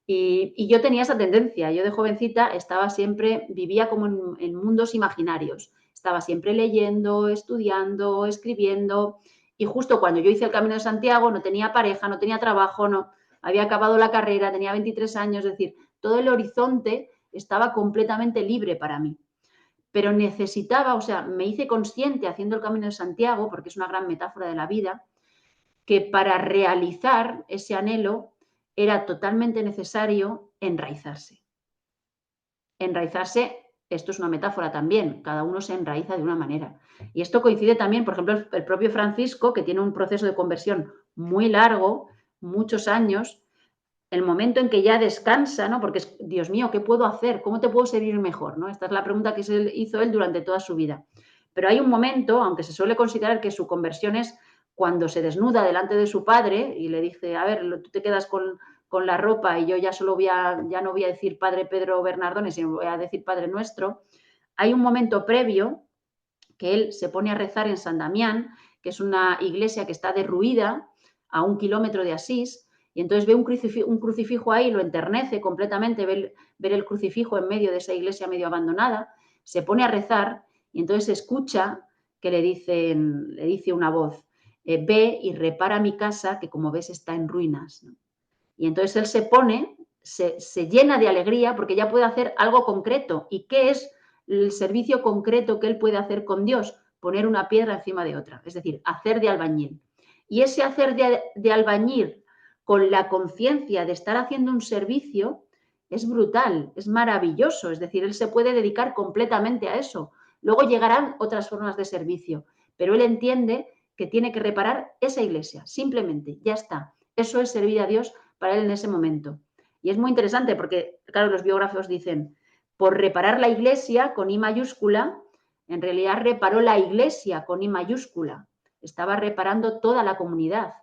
Y yo tenía esa tendencia. Yo de jovencita vivía como en mundos imaginarios. Estaba siempre leyendo, estudiando, escribiendo. Y justo cuando yo hice el Camino de Santiago, no tenía pareja, no tenía trabajo, no había acabado la carrera, tenía 23 años, es decir, todo el horizonte estaba completamente libre para mí. Pero necesitaba, o sea, me hice consciente haciendo el Camino de Santiago, porque es una gran metáfora de la vida, que para realizar ese anhelo era totalmente necesario enraizarse. Enraizarse, esto es una metáfora también, cada uno se enraiza de una manera. Y esto coincide también, por ejemplo, el propio Francisco, que tiene un proceso de conversión muy largo, muchos años, el momento en que ya descansa, ¿no? Porque es, Dios mío, ¿qué puedo hacer? ¿Cómo te puedo servir mejor? ¿No? Esta es la pregunta que hizo él durante toda su vida. Pero hay un momento, aunque se suele considerar que su conversión es cuando se desnuda delante de su padre y le dice, a ver, tú te quedas con la ropa y yo ya ya no voy a decir Padre Pedro Bernardones, sino voy a decir Padre Nuestro. Hay un momento previo que él se pone a rezar en San Damián, que es una iglesia que está derruida a 1 kilómetro de Asís, y entonces ve un crucifijo ahí, lo enternece completamente, ver el crucifijo en medio de esa iglesia medio abandonada, se pone a rezar y entonces escucha que le dice una voz, ve y repara mi casa que como ves está en ruinas, ¿no? Y entonces él se llena de alegría porque ya puede hacer algo concreto. ¿Y qué es el servicio concreto que él puede hacer con Dios? Poner una piedra encima de otra, es decir, hacer de albañil. Y ese hacer de albañil con la conciencia de estar haciendo un servicio es brutal, es maravilloso, es decir, él se puede dedicar completamente a eso. Luego llegarán otras formas de servicio, pero él entiende que tiene que reparar esa iglesia, simplemente, ya está. Eso es servir a Dios para él en ese momento. Y es muy interesante porque, claro, los biógrafos dicen, por reparar la iglesia con I mayúscula, en realidad reparó la iglesia con I mayúscula. Estaba reparando toda la comunidad.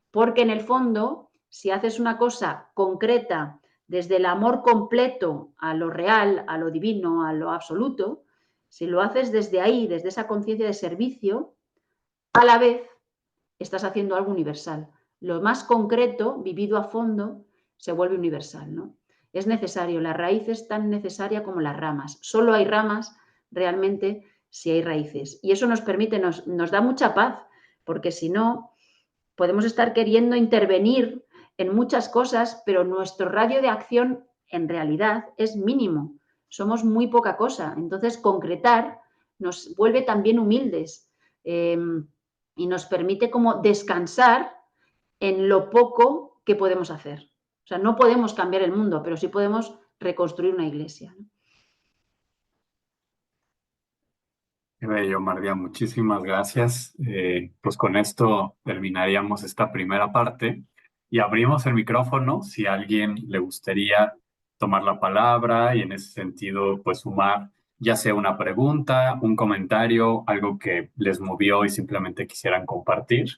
Porque en el fondo, si haces una cosa concreta desde el amor completo a lo real, a lo divino, a lo absoluto, si lo haces desde ahí, desde esa conciencia de servicio, a la vez estás haciendo algo universal. Lo más concreto, vivido a fondo, se vuelve universal, ¿no? Es necesario, la raíz es tan necesaria como las ramas. Solo hay ramas realmente si hay raíces. Y eso nos permite, nos da mucha paz, porque si no, podemos estar queriendo intervenir en muchas cosas, pero nuestro radio de acción en realidad es mínimo. Somos muy poca cosa. Entonces, concretar nos vuelve también humildes. y nos permite como descansar en lo poco que podemos hacer. O sea, no podemos cambiar el mundo, pero sí podemos reconstruir una iglesia, ¿no? Qué bello, María, muchísimas gracias. Pues con esto terminaríamos esta primera parte y abrimos el micrófono si a alguien le gustaría tomar la palabra y en ese sentido, pues sumar ya sea una pregunta, un comentario, algo que les movió y simplemente quisieran compartir.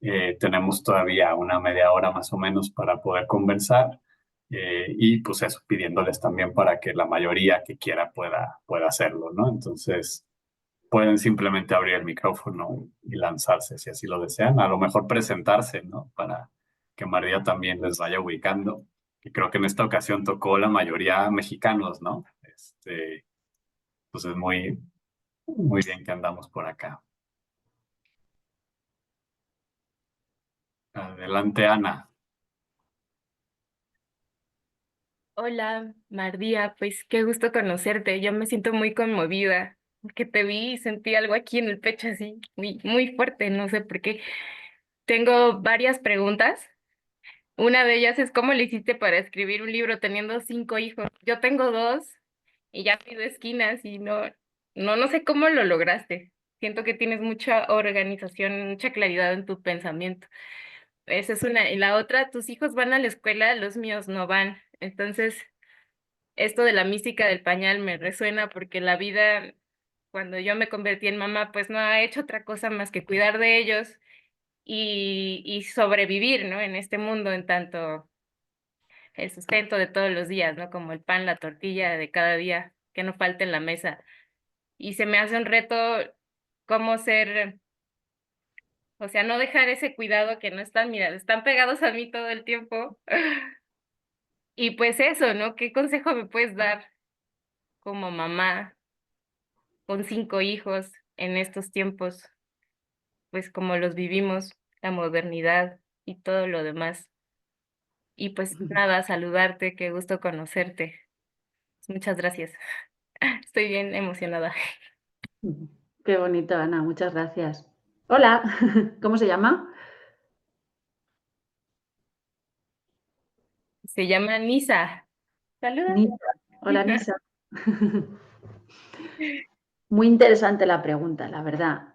Tenemos todavía una media hora más o menos para poder conversar y pues eso, pidiéndoles también para que la mayoría que quiera pueda hacerlo, ¿no? Entonces pueden simplemente abrir el micrófono y lanzarse si así lo desean. A lo mejor presentarse, ¿no? Para que María también les vaya ubicando. Y creo que en esta ocasión tocó la mayoría mexicanos, ¿no? Pues es muy bien que andamos por acá. Adelante, Ana. Hola, Mardía, pues qué gusto conocerte. Yo me siento muy conmovida porque te vi y sentí algo aquí en el pecho así, muy fuerte, no sé por qué. Tengo varias preguntas. Una de ellas es ¿cómo le hiciste para escribir un libro teniendo 5 hijos? Yo tengo dos y ya pido esquinas y no sé cómo lo lograste. Siento que tienes mucha organización, mucha claridad en tu pensamiento. Esa es una. Y la otra, tus hijos van a la escuela, los míos no van. Entonces esto de la mística del pañal me resuena porque la vida, cuando yo me convertí en mamá, pues no ha hecho otra cosa más que cuidar de ellos y sobrevivir, ¿no? En este mundo, en tanto el sustento de todos los días, ¿no? Como el pan, la tortilla de cada día, que no falte en la mesa. Y se me hace un reto cómo ser, o sea, no dejar ese cuidado que no están, mira, están pegados a mí todo el tiempo. Y pues eso, ¿no? ¿Qué consejo me puedes dar como mamá con 5 hijos en estos tiempos, pues como los vivimos, la modernidad y todo lo demás? Y pues nada, saludarte, qué gusto conocerte. Muchas gracias. Estoy bien emocionada. Qué bonito, Ana, muchas gracias. Hola, ¿cómo se llama? Se llama Nisa. Saluda. Nisa. Hola, Nisa. Muy interesante la pregunta, la verdad.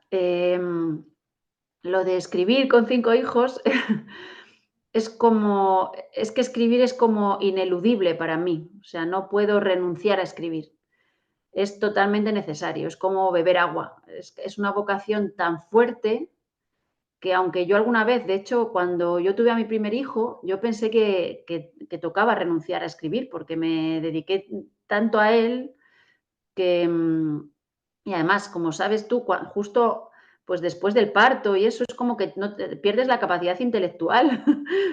Lo de escribir con 5 hijos es que escribir es como ineludible para mí. O sea, no puedo renunciar a escribir. Es totalmente necesario, es como beber agua. Es una vocación tan fuerte que aunque yo alguna vez, de hecho, cuando yo tuve a mi primer hijo, yo pensé que tocaba renunciar a escribir porque me dediqué tanto a él que, y además, como sabes tú, justo pues después del parto y eso es como que no pierdes la capacidad intelectual,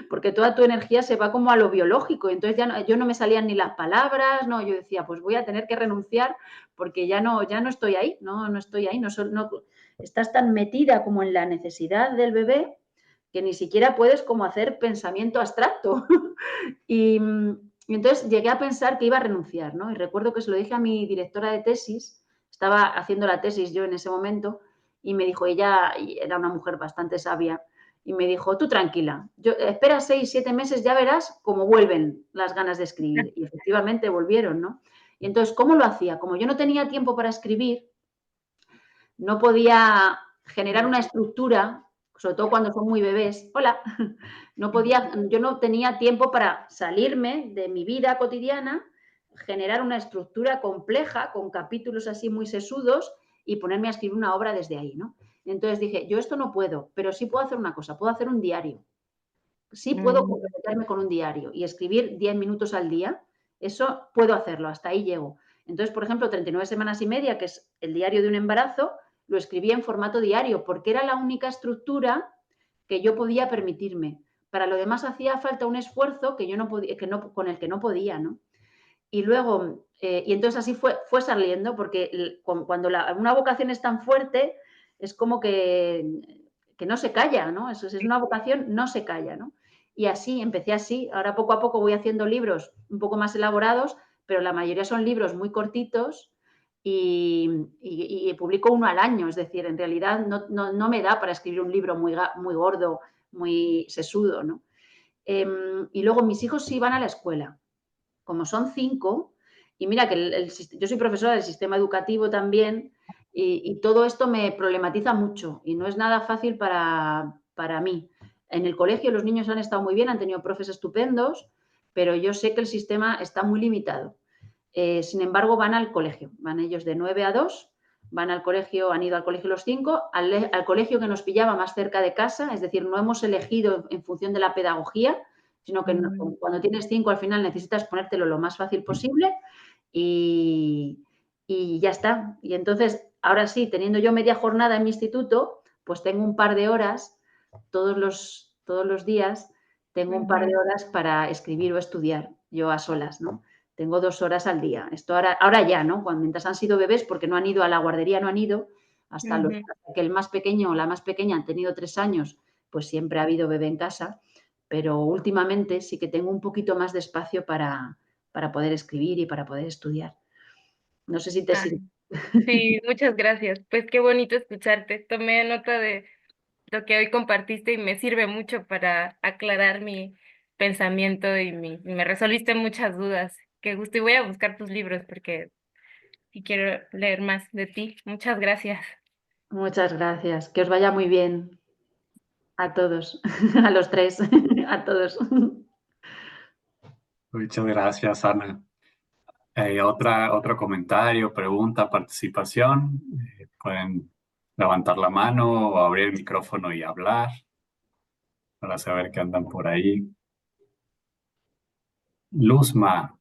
porque toda tu energía se va como a lo biológico, y entonces ya no, yo no me salían ni las palabras, no, yo decía, pues voy a tener que renunciar porque ya no estoy ahí, no estoy ahí, no, estás tan metida como en la necesidad del bebé que ni siquiera puedes como hacer pensamiento abstracto. y, y entonces llegué a pensar que iba a renunciar, ¿no? Y recuerdo que se lo dije a mi directora de tesis, estaba haciendo la tesis yo en ese momento, y me dijo, ella era una mujer bastante sabia, y me dijo, tú tranquila, espera 6, 7 meses, ya verás cómo vuelven las ganas de escribir. Y efectivamente volvieron, ¿no? Y entonces, ¿cómo lo hacía? Como yo no tenía tiempo para escribir, no podía generar una estructura, sobre todo cuando son muy bebés. Hola, yo no tenía tiempo para salirme de mi vida cotidiana, generar una estructura compleja con capítulos así muy sesudos y ponerme a escribir una obra desde ahí, ¿no? Entonces dije, yo esto no puedo, pero sí puedo hacer una cosa, puedo hacer un diario. Sí puedo Mm. comprometerme con un diario y escribir 10 minutos al día, eso puedo hacerlo, hasta ahí llego. Entonces, por ejemplo, 39 semanas y media, que es el diario de un embarazo, lo escribí en formato diario porque era la única estructura que yo podía permitirme. Para lo demás hacía falta un esfuerzo que yo no podía, con el que no podía, ¿no? Y luego, y entonces así fue saliendo, porque cuando una vocación es tan fuerte, es como que no se calla, ¿no? Eso es una vocación, no se calla, ¿no? Y así, empecé así. Ahora poco a poco voy haciendo libros un poco más elaborados, pero la mayoría son libros muy cortitos y publico uno al año, es decir, en realidad no me da para escribir un libro muy gordo, muy sesudo, ¿no? Y luego mis hijos sí van a la escuela. Como son 5, y mira que yo soy profesora del sistema educativo también, y todo esto me problematiza mucho y no es nada fácil para mí. En el colegio los niños han estado muy bien, han tenido profes estupendos, pero yo sé que el sistema está muy limitado. Sin embargo, van al colegio, van ellos de 9 a 2, van al colegio, han ido al colegio los 5, al colegio que nos pillaba más cerca de casa, es decir, no hemos elegido en función de la pedagogía, sino que cuando tienes 5 al final necesitas ponértelo lo más fácil posible y, y ya está. Y entonces, ahora sí, teniendo yo media jornada en mi instituto, pues tengo un par de horas todos los días, tengo un par de horas para escribir o estudiar, yo a solas, ¿no? Tengo 2 horas al día. Esto ahora ya, ¿no? Mientras han sido bebés, porque no han ido a la guardería, no han ido, hasta que el más pequeño o la más pequeña han tenido 3 años, pues siempre ha habido bebé en casa, pero últimamente sí que tengo un poquito más de espacio para poder escribir y para poder estudiar. No sé si te Ay, sirve. sí, muchas gracias. Pues qué bonito escucharte. Tomé nota de lo que hoy compartiste y me sirve mucho para aclarar mi pensamiento y me resolviste muchas dudas. Qué gusto. Y voy a buscar tus libros porque sí quiero leer más de ti. Muchas gracias. Muchas gracias. Que os vaya muy bien a todos, a los 3, a todos. Muchas gracias, Ana. Otro comentario, pregunta, participación. Pueden levantar la mano o abrir el micrófono y hablar para saber que andan por ahí. Luzma,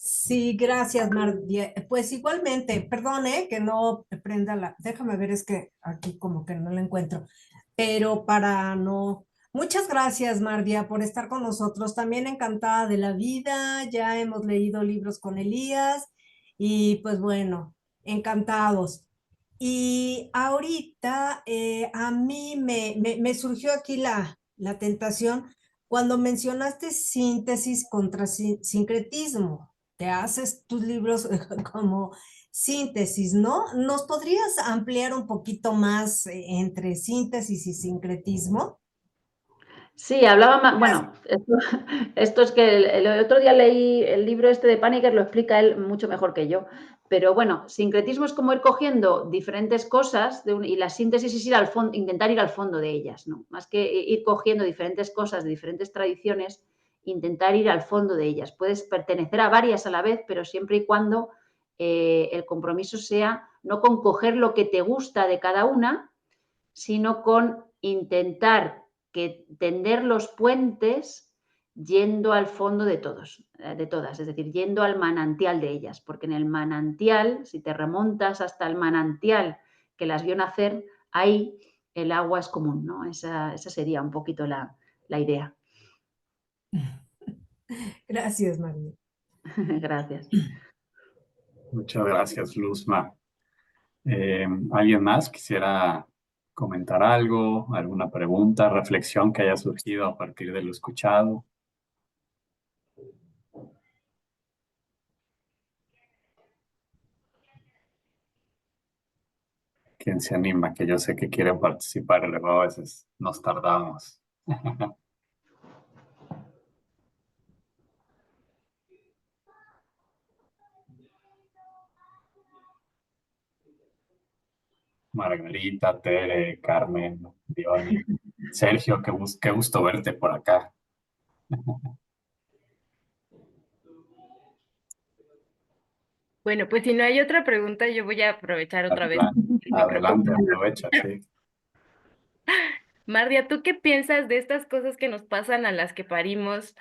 Sí, gracias, Mardia. Pues igualmente, perdone que no prenda la, déjame ver, es que aquí como que no la encuentro, pero para no, muchas gracias, Mardia, por estar con nosotros. También encantada de la vida, ya hemos leído libros con Elías y pues bueno, encantados. Y ahorita a mí me surgió aquí la tentación cuando mencionaste síntesis contra sincretismo, te haces tus libros como síntesis, ¿no? ¿Nos podrías ampliar un poquito más entre síntesis y sincretismo? Sí, hablaba más, bueno, esto es que el otro día leí el libro este de Paniker, lo explica él mucho mejor que yo, pero bueno, sincretismo es como ir cogiendo diferentes cosas y la síntesis es ir al fondo, intentar ir al fondo de ellas, ¿no? Más que ir cogiendo diferentes cosas de diferentes tradiciones, intentar ir al fondo de ellas. Puedes pertenecer a varias a la vez, pero siempre y cuando el compromiso sea no con coger lo que te gusta de cada una, sino con intentar tender los puentes yendo al fondo de todas, es decir, yendo al manantial de ellas, porque en el manantial, si te remontas hasta el manantial que las vio nacer, ahí el agua es común, ¿no? Esa sería un poquito la idea. Gracias, María. Gracias. muchas gracias, Luzma. ¿Alguien más quisiera comentar algo, alguna pregunta, reflexión que haya surgido a partir de lo escuchado? ¿Quién se anima? Que yo sé que quieren participar, luego a veces nos tardamos. Margarita, Tere, Carmen, Diony, Sergio, qué gusto verte por acá. Bueno, pues si no hay otra pregunta, yo voy a aprovechar otra vez el micrófono. Adelante, aprovecha, sí. Mardia, ¿tú qué piensas de estas cosas que nos pasan a las que parimos?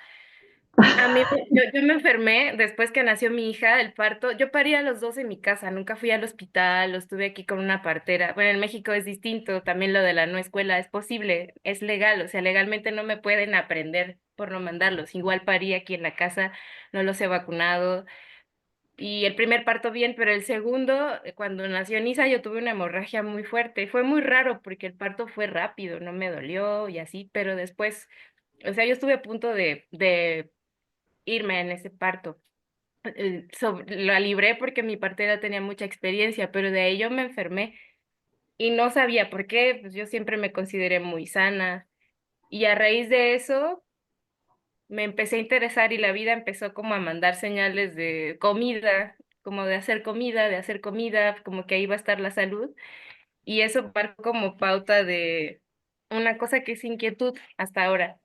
A mí, yo me enfermé después que nació mi hija, el parto. Yo parí a los 2 en mi casa, nunca fui al hospital, o estuve aquí con una partera. Bueno, en México es distinto, también lo de la no escuela es posible, es legal, o sea, legalmente no me pueden aprender por no mandarlos. Igual parí aquí en la casa, no los he vacunado. Y el primer parto bien, pero el segundo, cuando nació Nisa, yo tuve una hemorragia muy fuerte. Fue muy raro porque el parto fue rápido, no me dolió y así, pero después, o sea, yo estuve a punto de irme en ese parto. la libré porque mi partera tenía mucha experiencia, pero de ahí yo me enfermé y no sabía por qué, pues yo siempre me consideré muy sana y a raíz de eso me empecé a interesar y la vida empezó como a mandar señales de comida, como de hacer comida, como que ahí va a estar la salud y eso marcó como pauta de una cosa que es inquietud hasta ahora.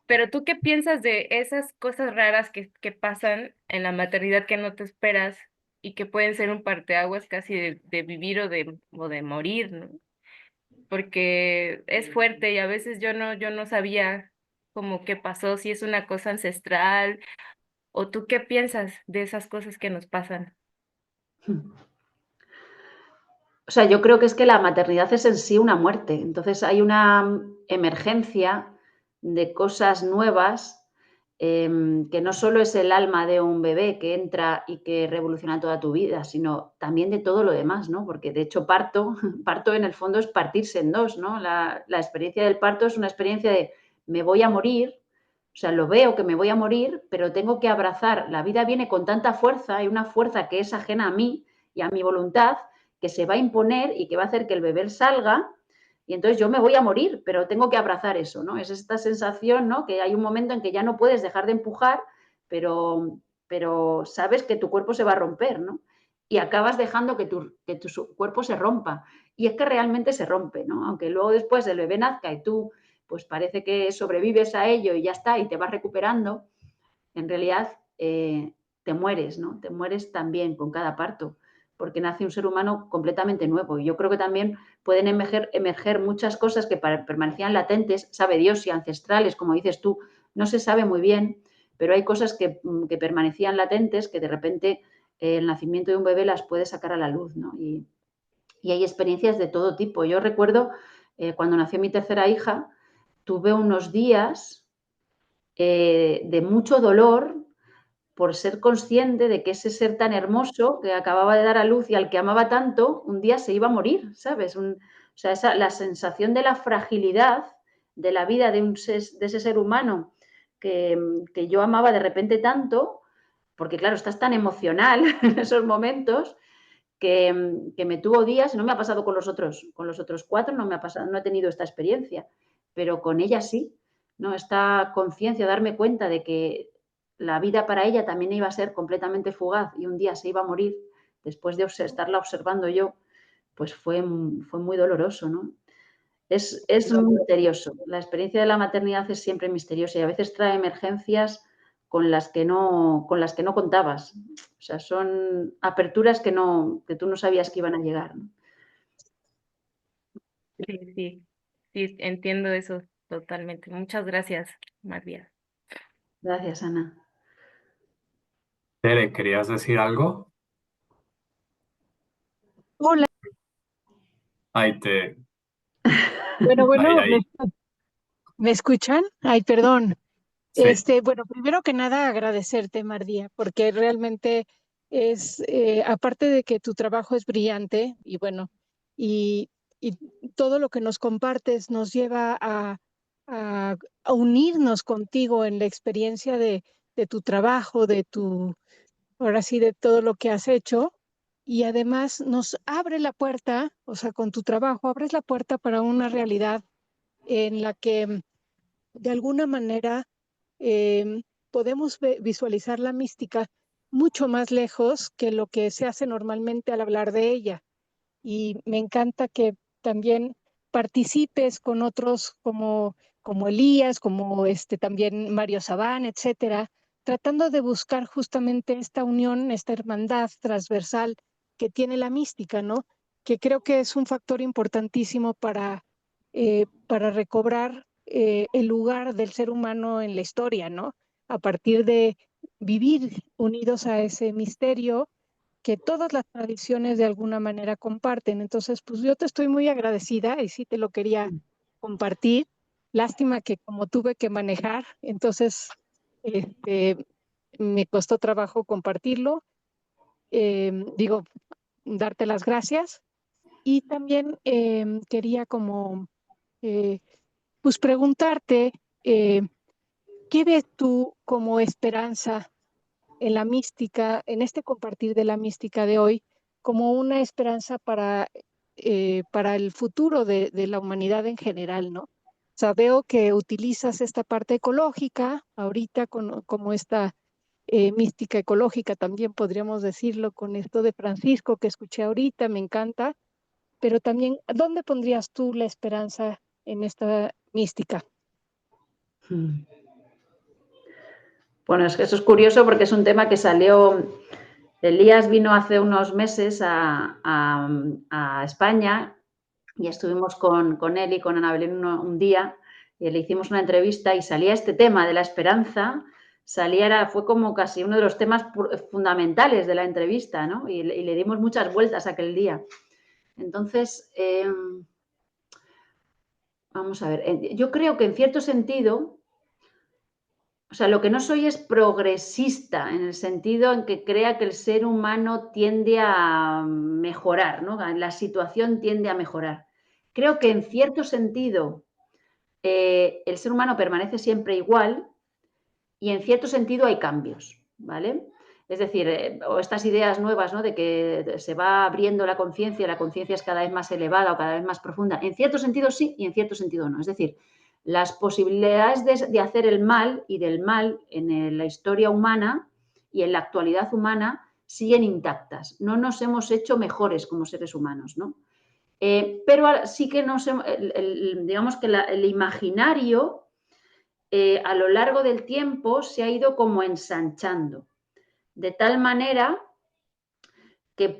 Pero ¿tú qué piensas de esas cosas raras que pasan en la maternidad que no te esperas y que pueden ser un parteaguas casi de vivir o de morir, ¿no? Porque es fuerte y a veces yo no sabía como qué pasó, si es una cosa ancestral o tú qué piensas de esas cosas que nos pasan. O sea, yo creo que es que la maternidad es en sí una muerte. Entonces hay una emergencia de cosas nuevas, que no solo es el alma de un bebé que entra y que revoluciona toda tu vida, sino también de todo lo demás, ¿no? Porque de hecho parto, parto en el fondo es partirse en dos, ¿no? La experiencia del parto es una experiencia de me voy a morir, o sea, lo veo que me voy a morir, pero tengo que abrazar. La vida viene con tanta fuerza, hay una fuerza que es ajena a mí y a mi voluntad, que se va a imponer y que va a hacer que el bebé salga y entonces yo me voy a morir, pero tengo que abrazar eso, ¿no? Es esta sensación, ¿no? Que hay un momento en que ya no puedes dejar de empujar, pero sabes que tu cuerpo se va a romper, ¿no? Y acabas dejando que tu cuerpo se rompa. Y es que realmente se rompe, ¿no? Aunque luego después el bebé nazca y tú, pues parece que sobrevives a ello y ya está, y te vas recuperando, en realidad te mueres, ¿no? Te mueres también con cada parto, porque nace un ser humano completamente nuevo. Y yo creo que también pueden emerger muchas cosas que permanecían latentes, sabe Dios, si ancestrales, como dices tú, no se sabe muy bien, pero hay cosas que permanecían latentes que de repente el nacimiento de un bebé las puede sacar a la luz, ¿no? Y hay experiencias de todo tipo. Yo recuerdo cuando nació mi tercera hija, tuve unos días de mucho dolor por ser consciente de que ese ser tan hermoso que acababa de dar a luz y al que amaba tanto, un día se iba a morir, ¿sabes? O sea, la sensación de la fragilidad de la vida de ese ser humano que yo amaba de repente tanto, porque claro, estás tan emocional en esos momentos que me tuvo días, y no me ha pasado con los otros cuatro, no me ha pasado, no he tenido esta experiencia, pero con ella sí, ¿no? Esta conciencia, darme cuenta de que la vida para ella también iba a ser completamente fugaz y un día se iba a morir después de estarla observando yo, pues fue muy doloroso, ¿no? Es misterioso. La experiencia de la maternidad es siempre misteriosa y a veces trae emergencias con las que no contabas. O sea, son aperturas que tú no sabías que iban a llegar, ¿no? Sí, sí, sí, entiendo eso totalmente. Muchas gracias, María. Gracias, Ana. Tere, ¿querías decir algo? Hola, Ay, te... Ahí, bueno, ahí. ¿me escuchan? Ay, perdón. Sí. Bueno, primero que nada agradecerte, Mardía, porque realmente es, aparte de que tu trabajo es brillante y bueno, y, y todo lo que nos compartes nos lleva a unirnos contigo en la experiencia de tu trabajo, ahora sí, de todo lo que has hecho. Y además nos abre la puerta, o sea, con tu trabajo, abres la puerta para una realidad en la que de alguna manera podemos visualizar la mística mucho más lejos que lo que se hace normalmente al hablar de ella. Y me encanta que también participes con otros como Elías, como también Mario Sabán, etcétera, tratando de buscar justamente esta unión, esta hermandad transversal que tiene la mística, ¿no? Que creo que es un factor importantísimo para recobrar el lugar del ser humano en la historia, ¿no? A partir de vivir unidos a ese misterio que todas las tradiciones de alguna manera comparten. Entonces, pues yo te estoy muy agradecida y sí te lo quería compartir. Lástima que como tuve que manejar, entonces este, me costó trabajo compartirlo. Digo, darte las gracias. Y también quería como, eh, pues preguntarte, eh, ¿qué ves tú como esperanza en la mística, en este compartir de la mística de hoy, como una esperanza para el futuro de la humanidad en general, ¿no? O sea, veo que utilizas esta parte ecológica ahorita como esta mística ecológica, también podríamos decirlo con esto de Francisco que escuché ahorita, me encanta, pero también, ¿dónde pondrías tú la esperanza en esta mística? Bueno, es que eso es curioso porque es un tema que salió. Elías vino hace unos meses a España y estuvimos con él y con Ana Belén un día y le hicimos una entrevista y salía este tema de la esperanza, fue como casi uno de los temas fundamentales de la entrevista, ¿no? Y le dimos muchas vueltas aquel día. Entonces, vamos a ver, yo creo que en cierto sentido, o sea, lo que no soy es progresista en el sentido en que crea que el ser humano tiende a mejorar, ¿no? La situación tiende a mejorar. Creo que en cierto sentido el ser humano permanece siempre igual y en cierto sentido hay cambios, ¿vale? Es decir, o estas ideas nuevas, ¿no? De que se va abriendo la conciencia es cada vez más elevada o cada vez más profunda. En cierto sentido sí y en cierto sentido no. Es decir, las posibilidades de hacer el mal y del mal en la historia humana y en la actualidad humana siguen intactas. No nos hemos hecho mejores como seres humanos, ¿no? Pero sí que digamos que el imaginario a lo largo del tiempo se ha ido como ensanchando, de tal manera que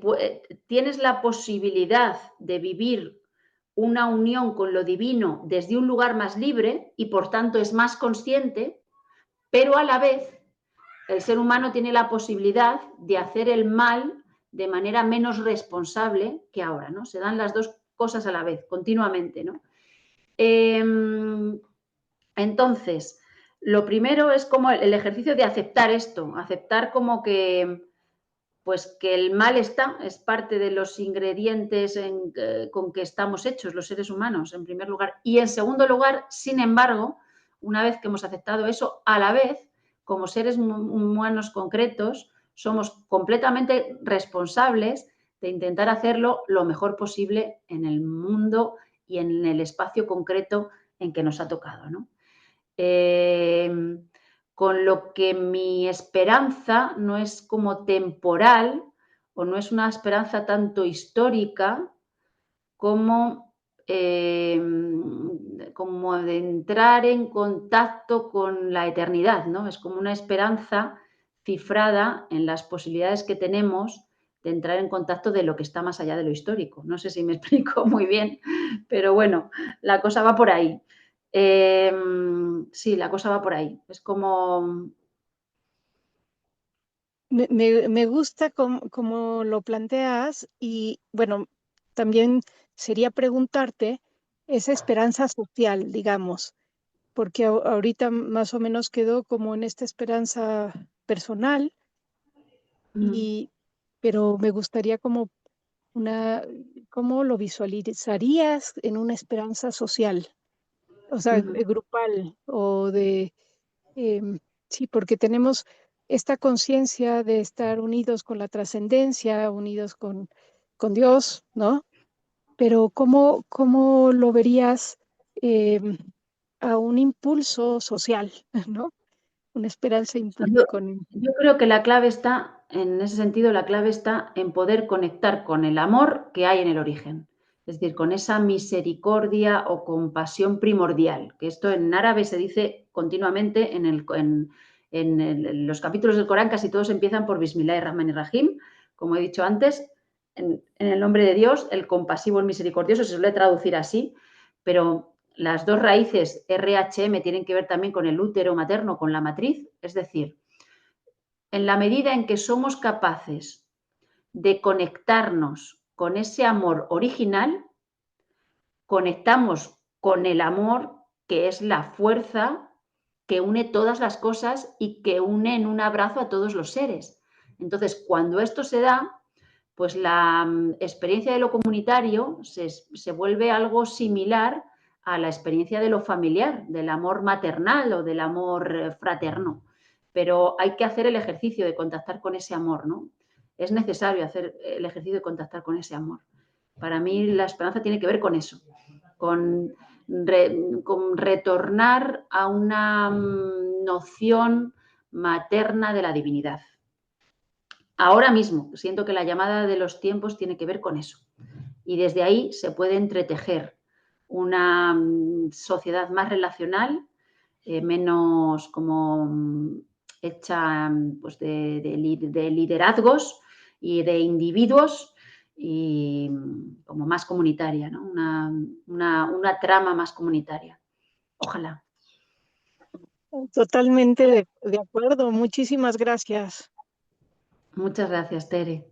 tienes la posibilidad de vivir una unión con lo divino desde un lugar más libre y por tanto es más consciente, pero a la vez el ser humano tiene la posibilidad de hacer el mal de manera menos responsable que ahora, ¿no? Se dan las dos cosas a la vez, continuamente, ¿no? Entonces, lo primero es como el ejercicio de aceptar esto, aceptar como que, pues que el mal es parte de los ingredientes con que estamos hechos los seres humanos, en primer lugar. Y en segundo lugar, sin embargo, una vez que hemos aceptado eso, a la vez, como seres humanos concretos, somos completamente responsables de intentar hacerlo lo mejor posible en el mundo y en el espacio concreto en que nos ha tocado, ¿no? Con lo que mi esperanza no es como temporal o no es una esperanza tanto histórica como, como de entrar en contacto con la eternidad, ¿no? Es como una esperanza cifrada en las posibilidades que tenemos de entrar en contacto de lo que está más allá de lo histórico. No sé si me explico muy bien, pero bueno, la cosa va por ahí. Sí, la cosa va por ahí. Es como... Me gusta cómo lo planteas y bueno, también sería preguntarte esa esperanza social, digamos, porque ahorita más o menos quedó como en esta esperanza personal, pero me gustaría como ¿cómo lo visualizarías en una esperanza social? O sea, grupal o sí, porque tenemos esta conciencia de estar unidos con la trascendencia, unidos con Dios, ¿no? Pero ¿cómo lo verías a un impulso social, ¿no? Una esperanza Yo creo que la clave está, en ese sentido, la clave está en poder conectar con el amor que hay en el origen. Es decir, con esa misericordia o compasión primordial, que esto en árabe se dice continuamente en los capítulos del Corán, casi todos empiezan por Bismillahirrahmanirrahim, como he dicho antes, en el nombre de Dios, el compasivo, el misericordioso, se suele traducir así, pero las dos raíces RHM tienen que ver también con el útero materno, con la matriz, es decir, en la medida en que somos capaces de conectarnos con ese amor original, conectamos con el amor que es la fuerza que une todas las cosas y que une en un abrazo a todos los seres. Entonces, cuando esto se da, pues la experiencia de lo comunitario se vuelve algo similar a la experiencia de lo familiar, del amor maternal o del amor fraterno. pero hay que hacer el ejercicio de contactar con ese amor, ¿no? Es necesario hacer el ejercicio de contactar con ese amor. Para mí la esperanza tiene que ver con eso, con retornar a una noción materna de la divinidad. Ahora mismo siento que la llamada de los tiempos tiene que ver con eso. Y desde ahí se puede entretejer una sociedad más relacional, menos como hecha pues, de liderazgos y de individuos y como más comunitaria, ¿no? Una trama más comunitaria. Ojalá. Totalmente de acuerdo. Muchísimas gracias. Muchas gracias, Tere.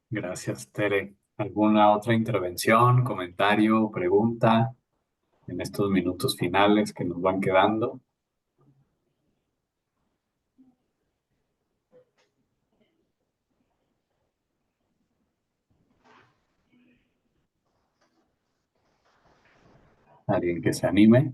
Gracias, Tere. ¿Alguna otra intervención, comentario, pregunta en estos minutos finales que nos van quedando? ¿Alguien que se anime?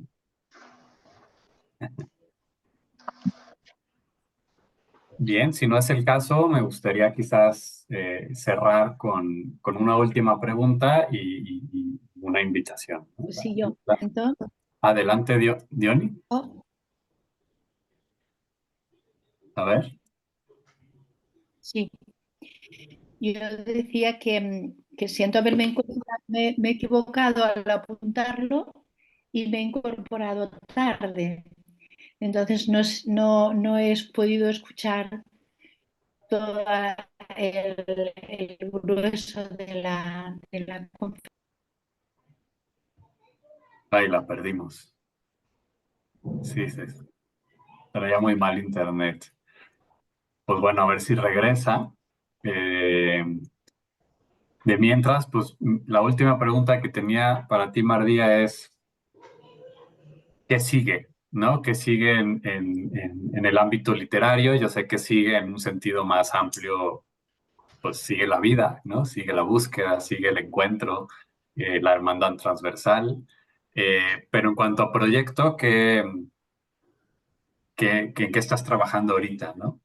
Bien, si no es el caso, me gustaría quizás cerrar con una última pregunta y una invitación, ¿no? Sí, yo. Entonces, Adelante, Diony. A ver. sí, yo decía que siento haberme incorporado, me he equivocado al apuntarlo y me he incorporado tarde. Entonces no he podido escuchar todo el grueso de la conferencia. Ahí la perdimos. Sí, sí. Traía muy mal internet. Pues bueno, a ver si regresa. De mientras, pues la última pregunta que tenía para ti, Mardía, es ¿qué sigue? ¿No? ¿Qué sigue en el ámbito literario? Yo sé que sigue en un sentido más amplio, pues sigue la vida, ¿no? Sigue la búsqueda, sigue el encuentro, la hermandad transversal. Pero en cuanto a proyecto, ¿en qué estás trabajando ahorita, no?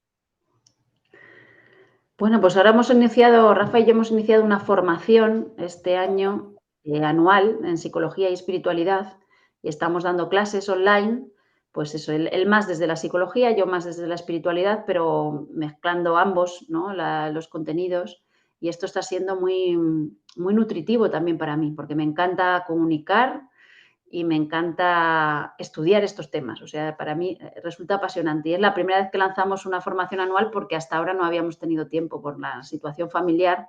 Bueno, pues ahora hemos iniciado, Rafa y yo hemos iniciado una formación este año anual en psicología y espiritualidad y estamos dando clases online, pues eso, él más desde la psicología, yo más desde la espiritualidad, pero mezclando ambos, ¿no? Los contenidos y esto está siendo muy, muy nutritivo también para mí porque me encanta comunicar y me encanta estudiar estos temas. O sea, para mí resulta apasionante. Y es la primera vez que lanzamos una formación anual porque hasta ahora no habíamos tenido tiempo por la situación familiar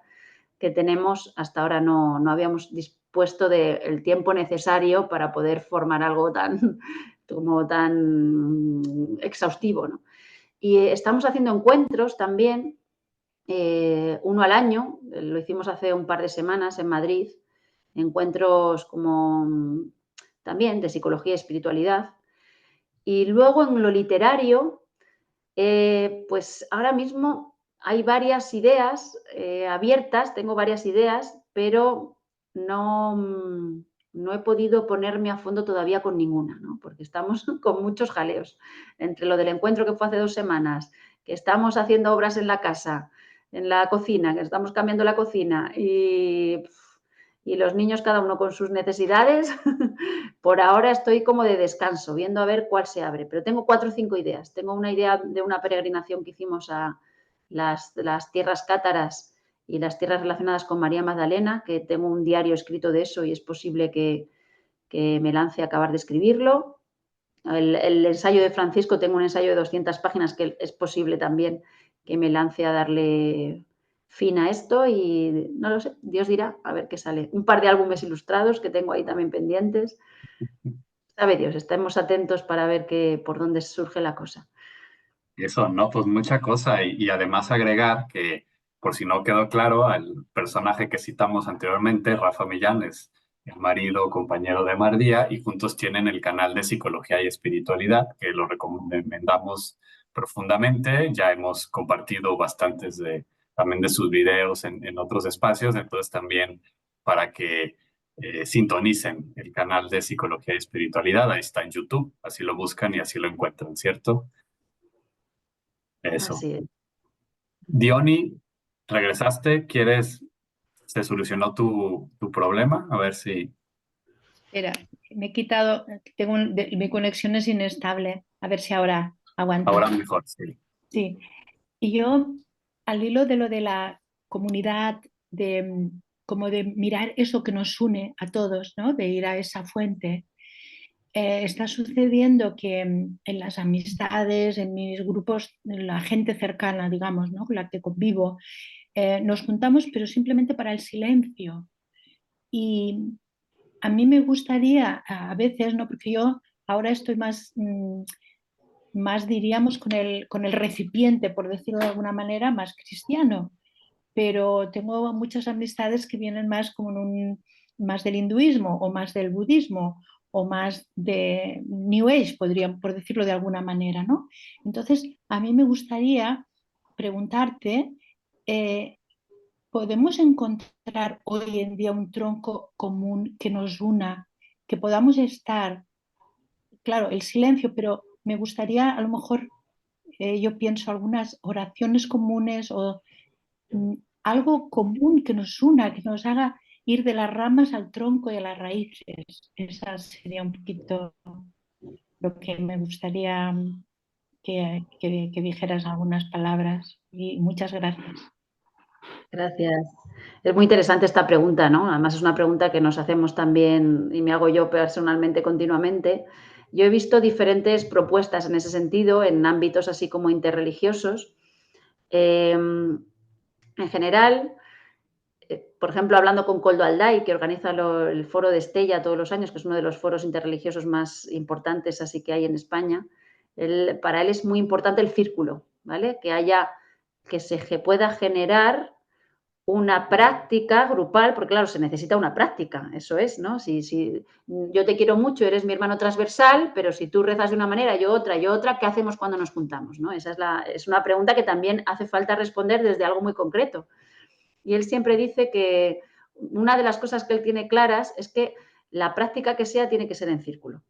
que tenemos. Hasta ahora no habíamos dispuesto del tiempo necesario para poder formar algo tan exhaustivo, ¿no? Y estamos haciendo encuentros también, uno al año. Lo hicimos hace un par de semanas en Madrid. Encuentros como también de psicología y espiritualidad. Y luego en lo literario, pues ahora mismo hay varias ideas abiertas, tengo varias ideas, pero no he podido ponerme a fondo todavía con ninguna, ¿no? Porque estamos con muchos jaleos. Entre lo del encuentro que fue hace 2 semanas, que estamos haciendo obras en la casa, en la cocina, que estamos cambiando la cocina y los niños cada uno con sus necesidades, por ahora estoy como de descanso, viendo a ver cuál se abre. Pero tengo 4 o 5 ideas. Tengo una idea de una peregrinación que hicimos a las tierras cátaras y las tierras relacionadas con María Magdalena, que tengo un diario escrito de eso y es posible que me lance a acabar de escribirlo. El ensayo de Francisco, tengo un ensayo de 200 páginas que es posible también que me lance a darle fin a esto y no lo sé, Dios dirá, a ver qué sale. Un par de álbumes ilustrados que tengo ahí también pendientes. Sabe Dios, estemos atentos para ver por dónde surge la cosa. Eso, ¿no? Pues mucha cosa y además agregar que, por si no quedó claro, al personaje que citamos anteriormente, Rafa Millán, es el marido, compañero de Mardía y juntos tienen el canal de Psicología y Espiritualidad, que lo recomendamos profundamente. Ya hemos compartido bastantes también de sus videos en otros espacios, entonces también para que sintonicen el canal de Psicología y Espiritualidad, ahí está en YouTube, así lo buscan y así lo encuentran, ¿cierto? Eso. Así es. Diony, regresaste, ¿se solucionó tu problema? A ver si Espera, me he quitado, mi conexión es inestable. A ver si ahora ahora aguanta. mejor, sí. Sí. Y yo, al hilo de lo de la comunidad, como de mirar eso que nos une a todos, ¿no? De ir a esa fuente, está sucediendo que en las amistades, en mis grupos, en la gente cercana, digamos, ¿no? Con la que convivo, nos juntamos, pero simplemente para el silencio. Y a mí me gustaría, a veces, ¿no? Porque yo ahora estoy más diríamos, con el recipiente, por decirlo de alguna manera, más cristiano, pero tengo muchas amistades que vienen más como más del hinduismo o más del budismo o más de New Age, por decirlo de alguna manera, ¿no? Entonces, a mí me gustaría preguntarte, eh, ¿podemos encontrar hoy en día un tronco común que nos una, que podamos estar, claro, el silencio, pero me gustaría a lo mejor, yo pienso algunas oraciones comunes o mm, algo común que nos una, que nos haga ir de las ramas al tronco y a las raíces? Esa sería un poquito lo que me gustaría que dijeras algunas palabras. Y muchas gracias. Gracias. Es muy interesante esta pregunta, ¿no? Además es una pregunta que nos hacemos también y me hago yo personalmente continuamente. Yo he visto diferentes propuestas en ese sentido, en ámbitos así como interreligiosos. En general, por ejemplo, hablando con Koldo Alday, que organiza el foro de Estella todos los años, que es uno de los foros interreligiosos más importantes así que hay en España, para él es muy importante el círculo, ¿vale? Que se pueda generar una práctica grupal, porque claro, se necesita una práctica, eso es, ¿no? Si yo te quiero mucho, eres mi hermano transversal, pero si tú rezas de una manera, yo otra, ¿qué hacemos cuando nos juntamos? ¿No? Esa es una pregunta que también hace falta responder desde algo muy concreto. Y él siempre dice que una de las cosas que él tiene claras es que la práctica que sea tiene que ser en círculo.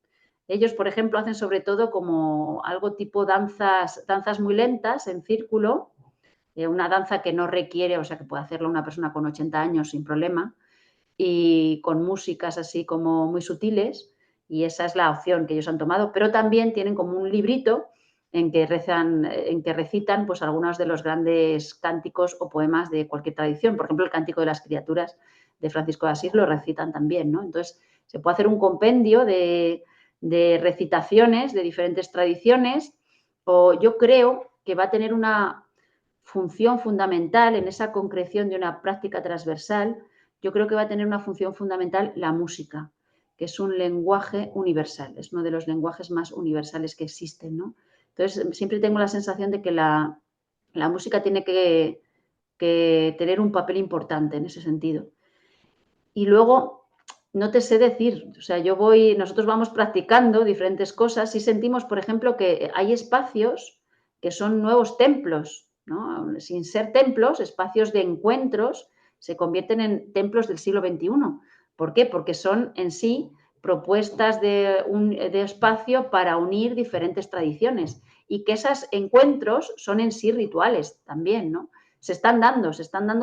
Ellos, por ejemplo, hacen sobre todo como algo tipo danzas muy lentas en círculo, una danza que no requiere, o sea, que puede hacerlo una persona con 80 años sin problema, y con músicas así como muy sutiles, y esa es la opción que ellos han tomado, pero también tienen como un librito en que recitan pues algunos de los grandes cánticos o poemas de cualquier tradición. Por ejemplo, el Cántico de las Criaturas de Francisco de Asís lo recitan también, ¿no? Entonces, se puede hacer un compendio de recitaciones de diferentes tradiciones, o yo creo que va a tener una función fundamental en esa concreción de una práctica transversal. Yo creo que va a tener una función fundamental la música, que es un lenguaje universal, es uno de los lenguajes más universales que existen, ¿no? Entonces, siempre tengo la sensación de que la música tiene que tener un papel importante en ese sentido. Y luego, no te sé decir, o sea, nosotros vamos practicando diferentes cosas y sentimos, por ejemplo, que hay espacios que son nuevos templos, ¿no? Sin ser templos, espacios de encuentros se convierten en templos del siglo XXI. ¿Por qué? Porque son en sí propuestas de espacio para unir diferentes tradiciones y que esos encuentros son en sí rituales también, ¿no? Se están dando,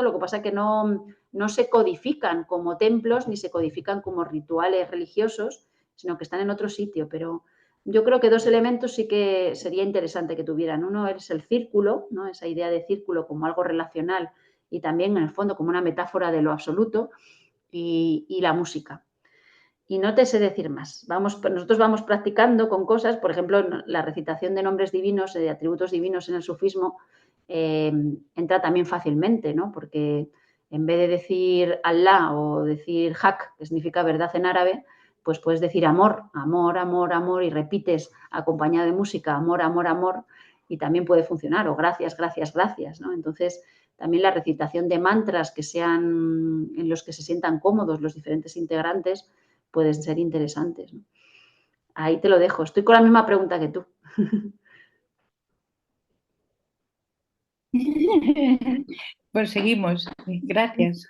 lo que pasa es que no se codifican como templos ni se codifican como rituales religiosos, sino que están en otro sitio. Pero yo creo que dos elementos sí que sería interesante que tuvieran. Uno es el círculo, ¿no? Esa idea de círculo como algo relacional y también en el fondo como una metáfora de lo absoluto, y la música. Y no te sé decir más. Nosotros vamos practicando con cosas, por ejemplo, la recitación de nombres divinos, de atributos divinos en el sufismo, entra también fácilmente, ¿no? Porque en vez de decir Allah o decir Hak, que significa verdad en árabe, pues puedes decir amor, amor, amor, amor, y repites acompañado de música, amor, amor, amor, y también puede funcionar, o gracias, gracias, gracias, ¿no? Entonces, también la recitación de mantras que sean en los que se sientan cómodos los diferentes integrantes pueden ser interesantes, ¿no? Ahí te lo dejo. Estoy con la misma pregunta que tú. Pues seguimos. Gracias.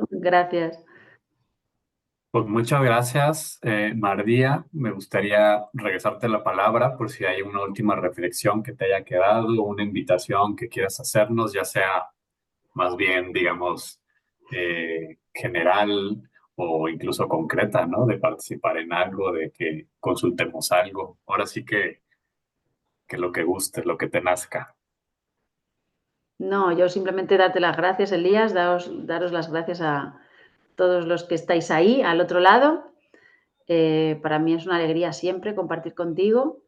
Gracias. Pues muchas gracias, Mardía. Me gustaría regresarte la palabra por si hay una última reflexión que te haya quedado, una invitación que quieras hacernos, ya sea más bien, digamos, general o incluso concreta, ¿no? De participar en algo, de que consultemos algo. Ahora sí que lo que guste, lo que te nazca. No, yo simplemente darte las gracias, Elías, daros las gracias a todos los que estáis ahí, al otro lado. Para mí es una alegría siempre compartir contigo.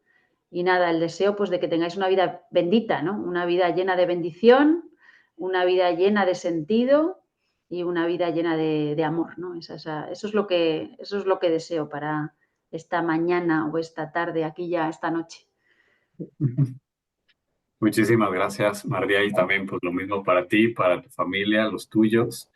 Y nada, el deseo pues de que tengáis una vida bendita, ¿no? Una vida llena de bendición, una vida llena de sentido y una vida llena de amor, ¿no? Eso es lo que deseo para esta mañana o esta tarde, aquí ya, esta noche. Muchísimas gracias, Mardía, y también pues lo mismo para ti, para tu familia, los tuyos.